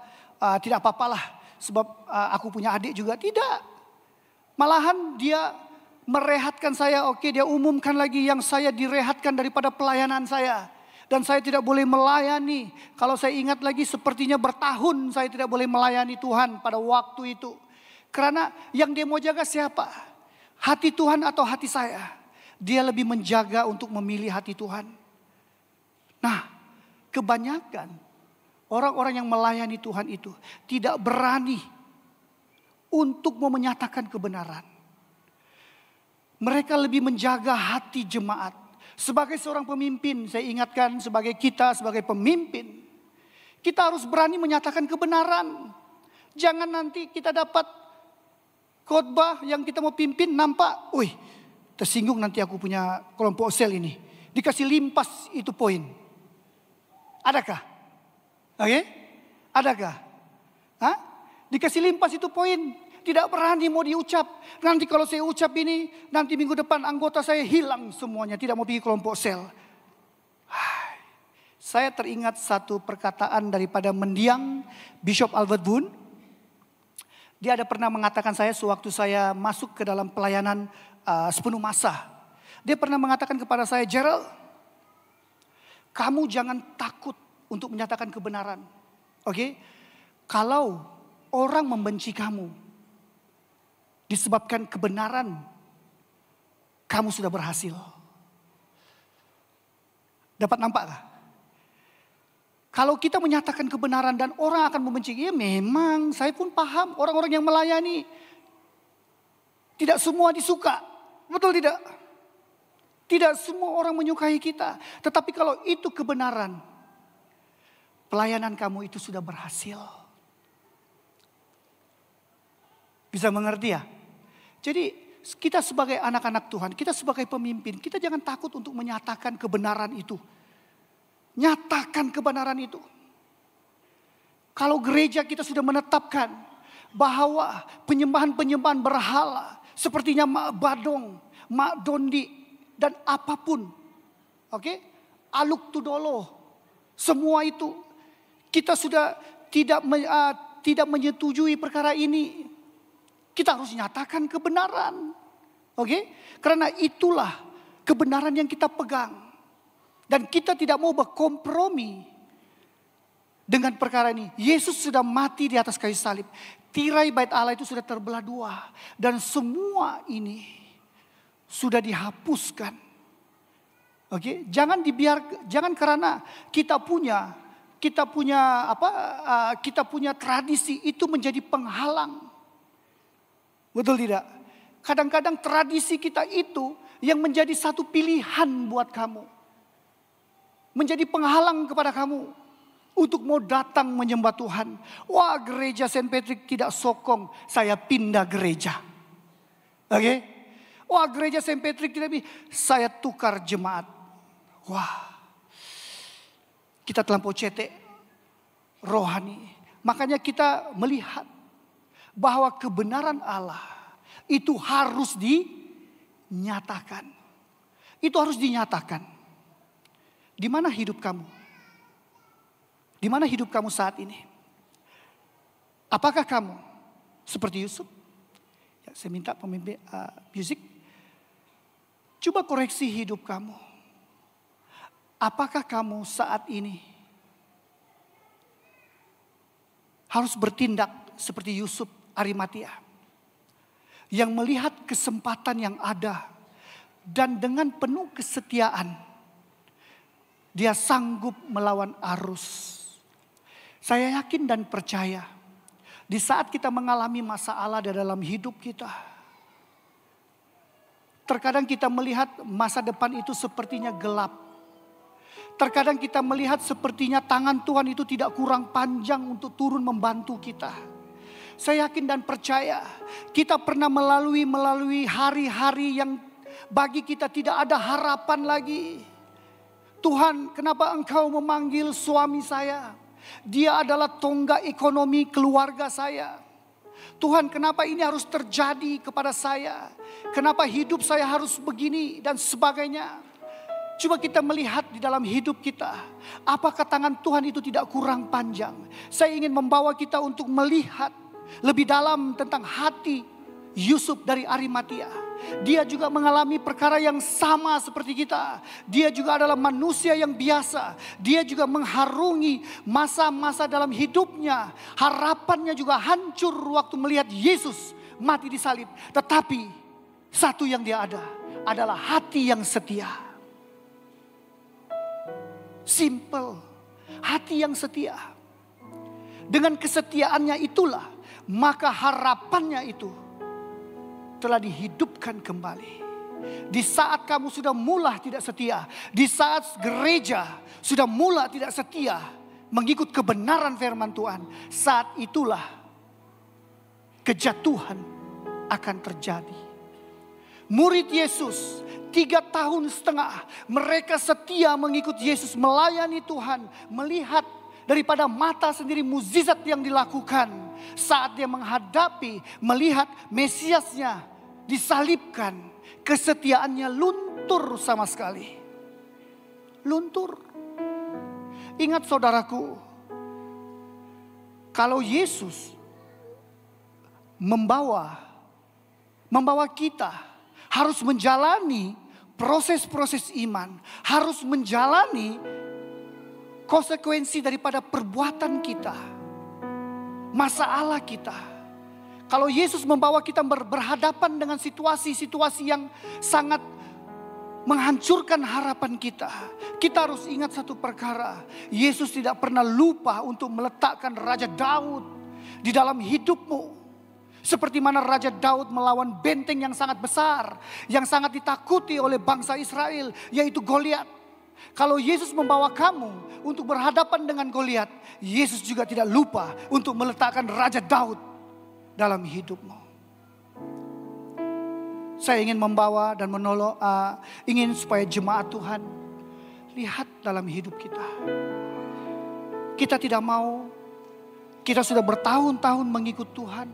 tidak apa-apalah. Sebab aku punya adik juga, tidak. Malahan dia merehatkan saya, oke, dia umumkan lagi yang saya direhatkan daripada pelayanan saya. Dan saya tidak boleh melayani. Kalau saya ingat lagi sepertinya bertahun saya tidak boleh melayani Tuhan pada waktu itu. Karena yang dia mau jaga siapa? Hati Tuhan atau hati saya? Dia lebih menjaga untuk memilih hati Tuhan. Nah, kebanyakan orang-orang yang melayani Tuhan itu tidak berani untuk mau menyatakan kebenaran. Mereka lebih menjaga hati jemaat. Sebagai seorang pemimpin, saya ingatkan sebagai kita, sebagai pemimpin, kita harus berani menyatakan kebenaran. Jangan nanti kita dapat khotbah yang kita mau pimpin nampak, wih, tersinggung nanti aku punya kelompok sel ini. Dikasih limpas itu poin. Adakah? Oke? Adakah? Hah? Dikasih limpas itu poin. Tidak berani mau diucap. Nanti kalau saya ucap ini, nanti minggu depan anggota saya hilang semuanya. Tidak mau pergi kelompok sel. Saya teringat satu perkataan daripada mendiang Bishop Albert Boone. Dia ada pernah mengatakan saya sewaktu saya masuk ke dalam pelayanan sepenuh masa. Dia pernah mengatakan kepada saya, Gerald, kamu jangan takut untuk menyatakan kebenaran. Oke? Kalau orang membenci kamu, disebabkan kebenaran, kamu sudah berhasil. Dapat nampakkah? Kalau kita menyatakan kebenaran dan orang akan membenci, ya memang saya pun paham orang-orang yang melayani tidak semua disuka. Betul tidak? Tidak semua orang menyukai kita. Tetapi kalau itu kebenaran, pelayanan kamu itu sudah berhasil. Bisa mengerti ya? Jadi kita sebagai anak-anak Tuhan, kita sebagai pemimpin, kita jangan takut untuk menyatakan kebenaran itu. Nyatakan kebenaran itu. Kalau gereja kita sudah menetapkan bahwa penyembahan-penyembahan berhala, sepertinya Mak Badong, Mak Dondi, dan apapun. Oke? Aluk Tudolo, semua itu kita sudah tidak menyetujui perkara ini. Kita harus nyatakan kebenaran. Oke? Karena itulah kebenaran yang kita pegang. Dan kita tidak mau berkompromi dengan perkara ini. Yesus sudah mati di atas kayu salib. Tirai bait Allah itu sudah terbelah dua. Dan semua ini sudah dihapuskan. Oke? Jangan karena kita punya tradisi itu menjadi penghalang. Betul tidak? Kadang-kadang tradisi kita itu yang menjadi satu pilihan buat kamu. Menjadi penghalang kepada kamu untuk mau datang menyembah Tuhan. Wah, gereja Saint Patrick tidak sokong, saya pindah gereja. Oke? Wah, gereja Saint Patrick tidak, saya tukar jemaat. Wah. Kita terlampau cetek rohani. Makanya kita melihat bahwa kebenaran Allah itu harus dinyatakan. Itu harus dinyatakan. Di mana hidup kamu? Di mana hidup kamu saat ini? Apakah kamu seperti Yusuf? Ya, saya minta pemimpin musik. Coba koreksi hidup kamu. Apakah kamu saat ini harus bertindak seperti Yusuf Arimatia yang melihat kesempatan yang ada dan dengan penuh kesetiaan dia sanggup melawan arus. Saya yakin dan percaya di saat kita mengalami masalah di dalam hidup kita, terkadang kita melihat masa depan itu sepertinya gelap. Terkadang kita melihat sepertinya tangan Tuhan itu tidak kurang panjang untuk turun membantu kita. Saya yakin dan percaya kita pernah melalui hari-hari yang bagi kita tidak ada harapan lagi. Tuhan, kenapa Engkau memanggil suami saya? Dia adalah tonggak ekonomi keluarga saya. Tuhan, kenapa ini harus terjadi kepada saya? Kenapa hidup saya harus begini dan sebagainya? Coba kita melihat di dalam hidup kita. Apakah tangan Tuhan itu tidak kurang panjang? Saya ingin membawa kita untuk melihat lebih dalam tentang hati Yusuf dari Arimatia. Dia juga mengalami perkara yang sama seperti kita. Dia juga adalah manusia yang biasa. Dia juga mengharungi masa-masa dalam hidupnya. Harapannya juga hancur waktu melihat Yesus mati di salib. Tetapi satu yang dia ada adalah hati yang setia. Simple. Hati yang setia. Dengan kesetiaannya itulah, maka harapannya itu telah dihidupkan kembali. Di saat kamu sudah mula tidak setia, di saat gereja sudah mula tidak setia mengikut kebenaran firman Tuhan, saat itulah kejatuhan akan terjadi. Murid Yesus 3,5 tahun mereka setia mengikut Yesus, melayani Tuhan, melihat daripada mata sendiri mukjizat yang dilakukan. Saat dia menghadapi, melihat Mesiasnya disalibkan, kesetiaannya luntur sama sekali. Luntur. Ingat saudaraku, kalau Yesus membawa kita harus menjalani proses-proses iman, harus menjalani konsekuensi daripada perbuatan kita, masalah kita. Kalau Yesus membawa kita berhadapan dengan situasi-situasi yang sangat menghancurkan harapan kita, kita harus ingat satu perkara. Yesus tidak pernah lupa untuk meletakkan Raja Daud di dalam hidupmu. Seperti mana Raja Daud melawan benteng yang sangat besar, yang sangat ditakuti oleh bangsa Israel, yaitu Goliat. Kalau Yesus membawa kamu untuk berhadapan dengan Goliat, Yesus juga tidak lupa untuk meletakkan Raja Daud dalam hidupmu. Saya ingin membawa dan menolong, ingin supaya jemaat Tuhan lihat dalam hidup kita. Kita tidak mau, kita sudah bertahun-tahun mengikut Tuhan.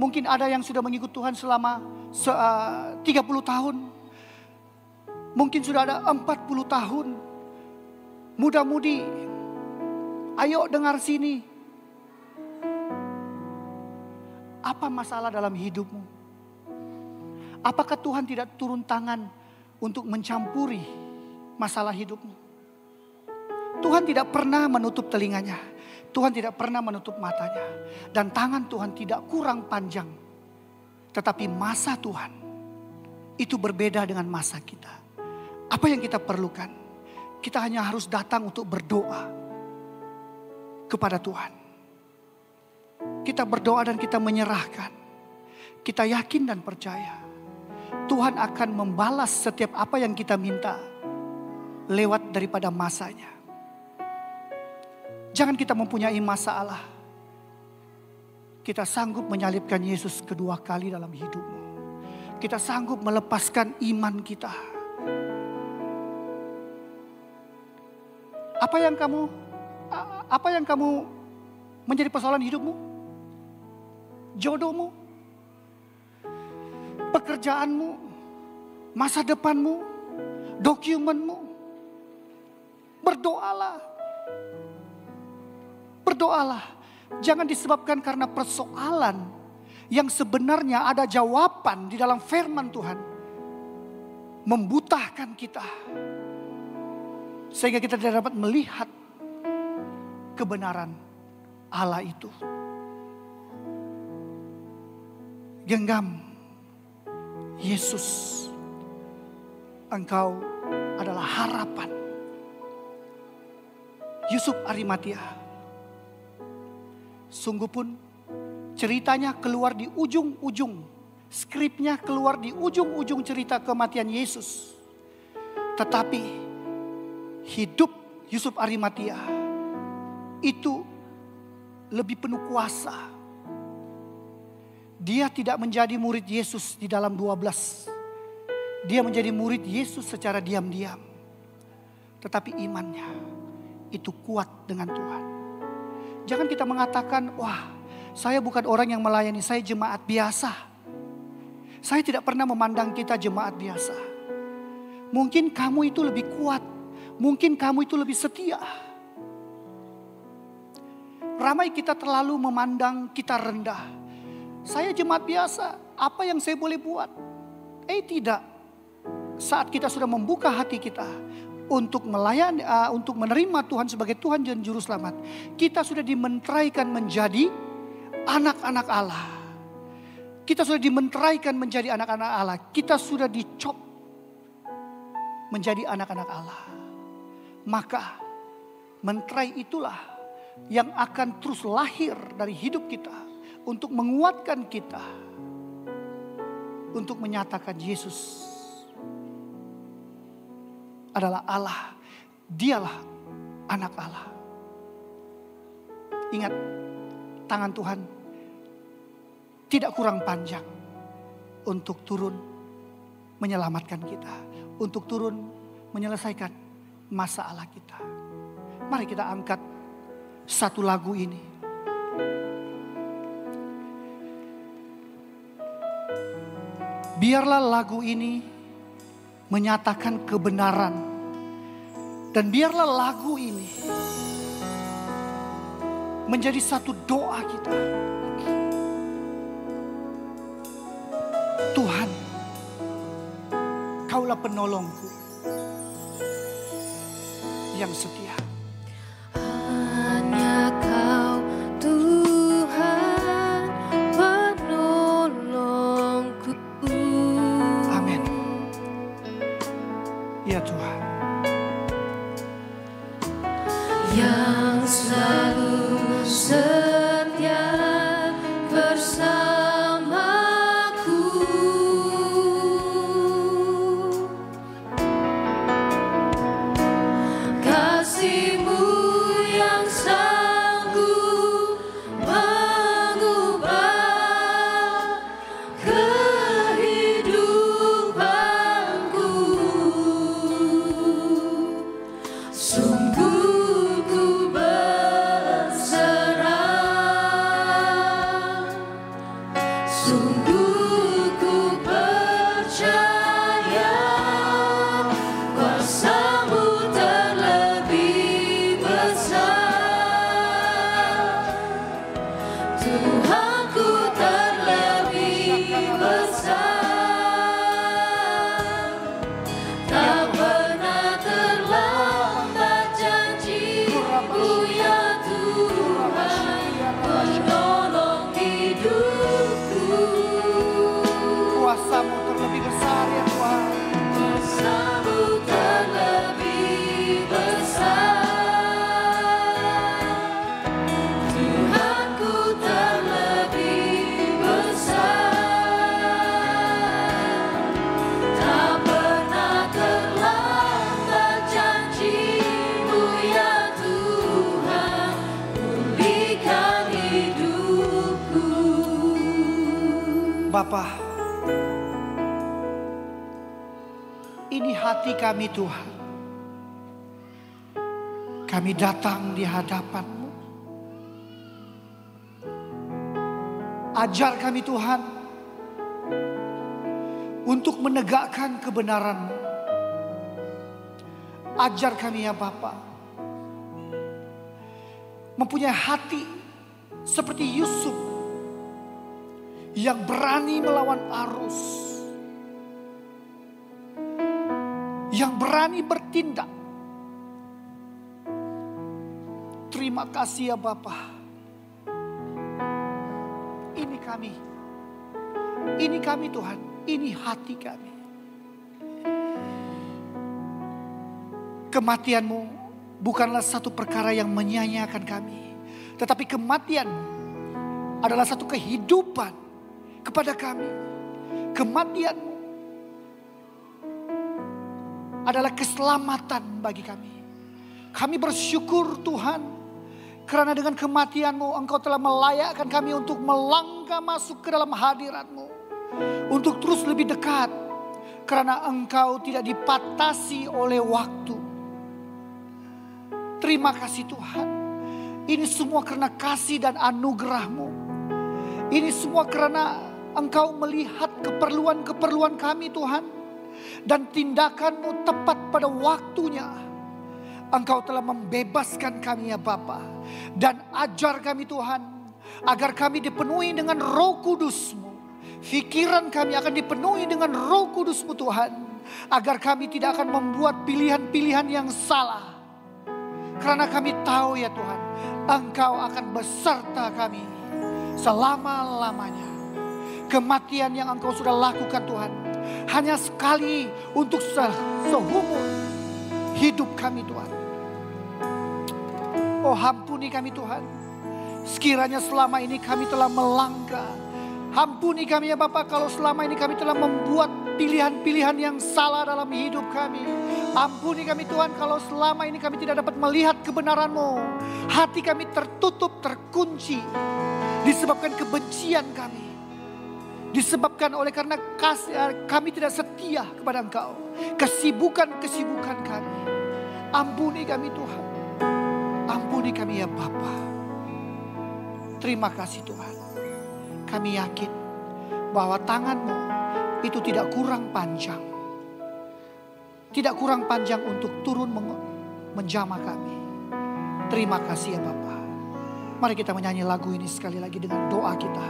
Mungkin ada yang sudah mengikut Tuhan selama 30 tahun. Mungkin sudah ada 40 tahun. Muda-mudi, ayo dengar sini. Apa masalah dalam hidupmu? Apakah Tuhan tidak turun tangan untuk mencampuri masalah hidupmu? Tuhan tidak pernah menutup telinganya. Tuhan tidak pernah menutup matanya. Dan tangan Tuhan tidak kurang panjang. Tetapi masa Tuhan itu berbeda dengan masa kita. Apa yang kita perlukan? Kita hanya harus datang untuk berdoa kepada Tuhan. Kita berdoa dan kita menyerahkan. Kita yakin dan percaya Tuhan akan membalas setiap apa yang kita minta lewat daripada masanya. Jangan kita mempunyai masalah, kita sanggup menyalibkan Yesus kedua kali dalam hidupmu. Kita sanggup melepaskan iman kita. Apa yang kamu menjadi persoalan hidupmu? Jodohmu, pekerjaanmu, masa depanmu, dokumenmu. Berdoalah. Berdoalah. Jangan disebabkan karena persoalan yang sebenarnya ada jawaban di dalam firman Tuhan. Membutahkan kita. Sehingga kita tidak dapat melihat kebenaran Allah itu. Genggam Yesus. Engkau adalah harapan. Yusuf Arimatia. Sungguh pun ceritanya keluar di ujung-ujung. Skripnya keluar di ujung-ujung cerita kematian Yesus. Tetapi hidup Yusuf Arimatia itu lebih penuh kuasa. Dia tidak menjadi murid Yesus di dalam 12. Dia menjadi murid Yesus secara diam-diam. Tetapi imannya itu kuat dengan Tuhan. Jangan kita mengatakan, wah saya bukan orang yang melayani, saya jemaat biasa. Saya tidak pernah memandang kita jemaat biasa. Mungkin kamu itu lebih kuat. Mungkin kamu itu lebih setia. Ramai kita terlalu memandang kita rendah. Saya jemaat biasa. apa yang saya boleh buat? Tidak. Saat kita sudah membuka hati kita untuk melayani, untuk menerima Tuhan sebagai Tuhan dan Juru Selamat, kita sudah dimenteraikan menjadi anak-anak Allah. Kita sudah dimenteraikan menjadi anak-anak Allah. Kita sudah dicop menjadi anak-anak Allah. Maka menterai itulah yang akan terus lahir dari hidup kita untuk menguatkan kita untuk menyatakan Yesus adalah Allah. Dialah anak Allah. Ingat, tangan Tuhan tidak kurang panjang untuk turun menyelamatkan kita, untuk turun menyelesaikan masalah kita. Mari kita angkat satu lagu ini. Biarlah lagu ini menyatakan kebenaran, dan biarlah lagu ini menjadi satu doa kita. Tuhan, Kaulah penolongku yang setia. Hanya Kau Tuhan penolongku. Amin. Ya Tuhan. Yang selalu setia bersamaku. Kasih-Mu yang sanggup mengubah kehidupanku. Sungguh ku berserah, sungguh ku percaya, kuasa-Mu terlebih besar. Tuhanku terlebih besar. Tak pernah terlambat janji-Mu ya Tuhan, penolong hidupku. Kuasa-Mu terlebih besar ya Tuhan. Kuasa-Mu terlebih besar. Tuhanku terlebih besar. Tak pernah terlambat janji-Mu ya Tuhan, pulihkan hidupku. Bapa, ini hati kami Tuhan. Kami datang di hadapan-Mu. Ajar kami Tuhan untuk menegakkan kebenaran-Mu. Ajar kami ya Bapa, mempunyai hati seperti Yusuf yang berani melawan arus, yang berani bertindak. Terima kasih ya Bapa. Ini kami Tuhan, ini hati kami. Kematian-Mu bukanlah satu perkara yang menyia-nyiakan kami, tetapi kematian adalah satu kehidupan kepada kami. Kematian-Mu adalah keselamatan bagi kami. Kami bersyukur Tuhan, karena dengan kematian-Mu Engkau telah melayakkan kami untuk melangkah masuk ke dalam hadirat-Mu, untuk terus lebih dekat, karena Engkau tidak dipatasi oleh waktu. Terima kasih Tuhan. Ini semua karena kasih dan anugerah-Mu. Ini semua karena Engkau melihat keperluan-keperluan kami Tuhan, dan tindakan-Mu tepat pada waktunya. Engkau telah membebaskan kami ya Bapa, dan ajar kami Tuhan, agar kami dipenuhi dengan Roh Kudus-Mu, Pikiran kami akan dipenuhi dengan Roh Kudus-Mu Tuhan. Agar kami tidak akan membuat pilihan-pilihan yang salah. Karena kami tahu ya Tuhan, Engkau akan beserta kami selama-lamanya. Kematian yang Engkau sudah lakukan Tuhan, hanya sekali untuk seumur hidup kami Tuhan. Oh, ampuni kami Tuhan. Sekiranya selama ini kami telah melangkah. Ampuni kami ya Bapak kalau selama ini kami telah membuat pilihan-pilihan yang salah dalam hidup kami. Ampuni kami Tuhan kalau selama ini kami tidak dapat melihat kebenaran-Mu. Hati kami tertutup, terkunci. Disebabkan kebencian kami. Disebabkan oleh karena kami tidak setia kepada Engkau. Kesibukan-kesibukan kami. Ampuni kami Tuhan. Ampuni kami ya Bapa. Terima kasih Tuhan. Kami yakin bahwa tangan-Mu itu tidak kurang panjang. Tidak kurang panjang untuk turun menjamah kami. Terima kasih ya Bapa. Mari kita menyanyi lagu ini sekali lagi dengan doa kita.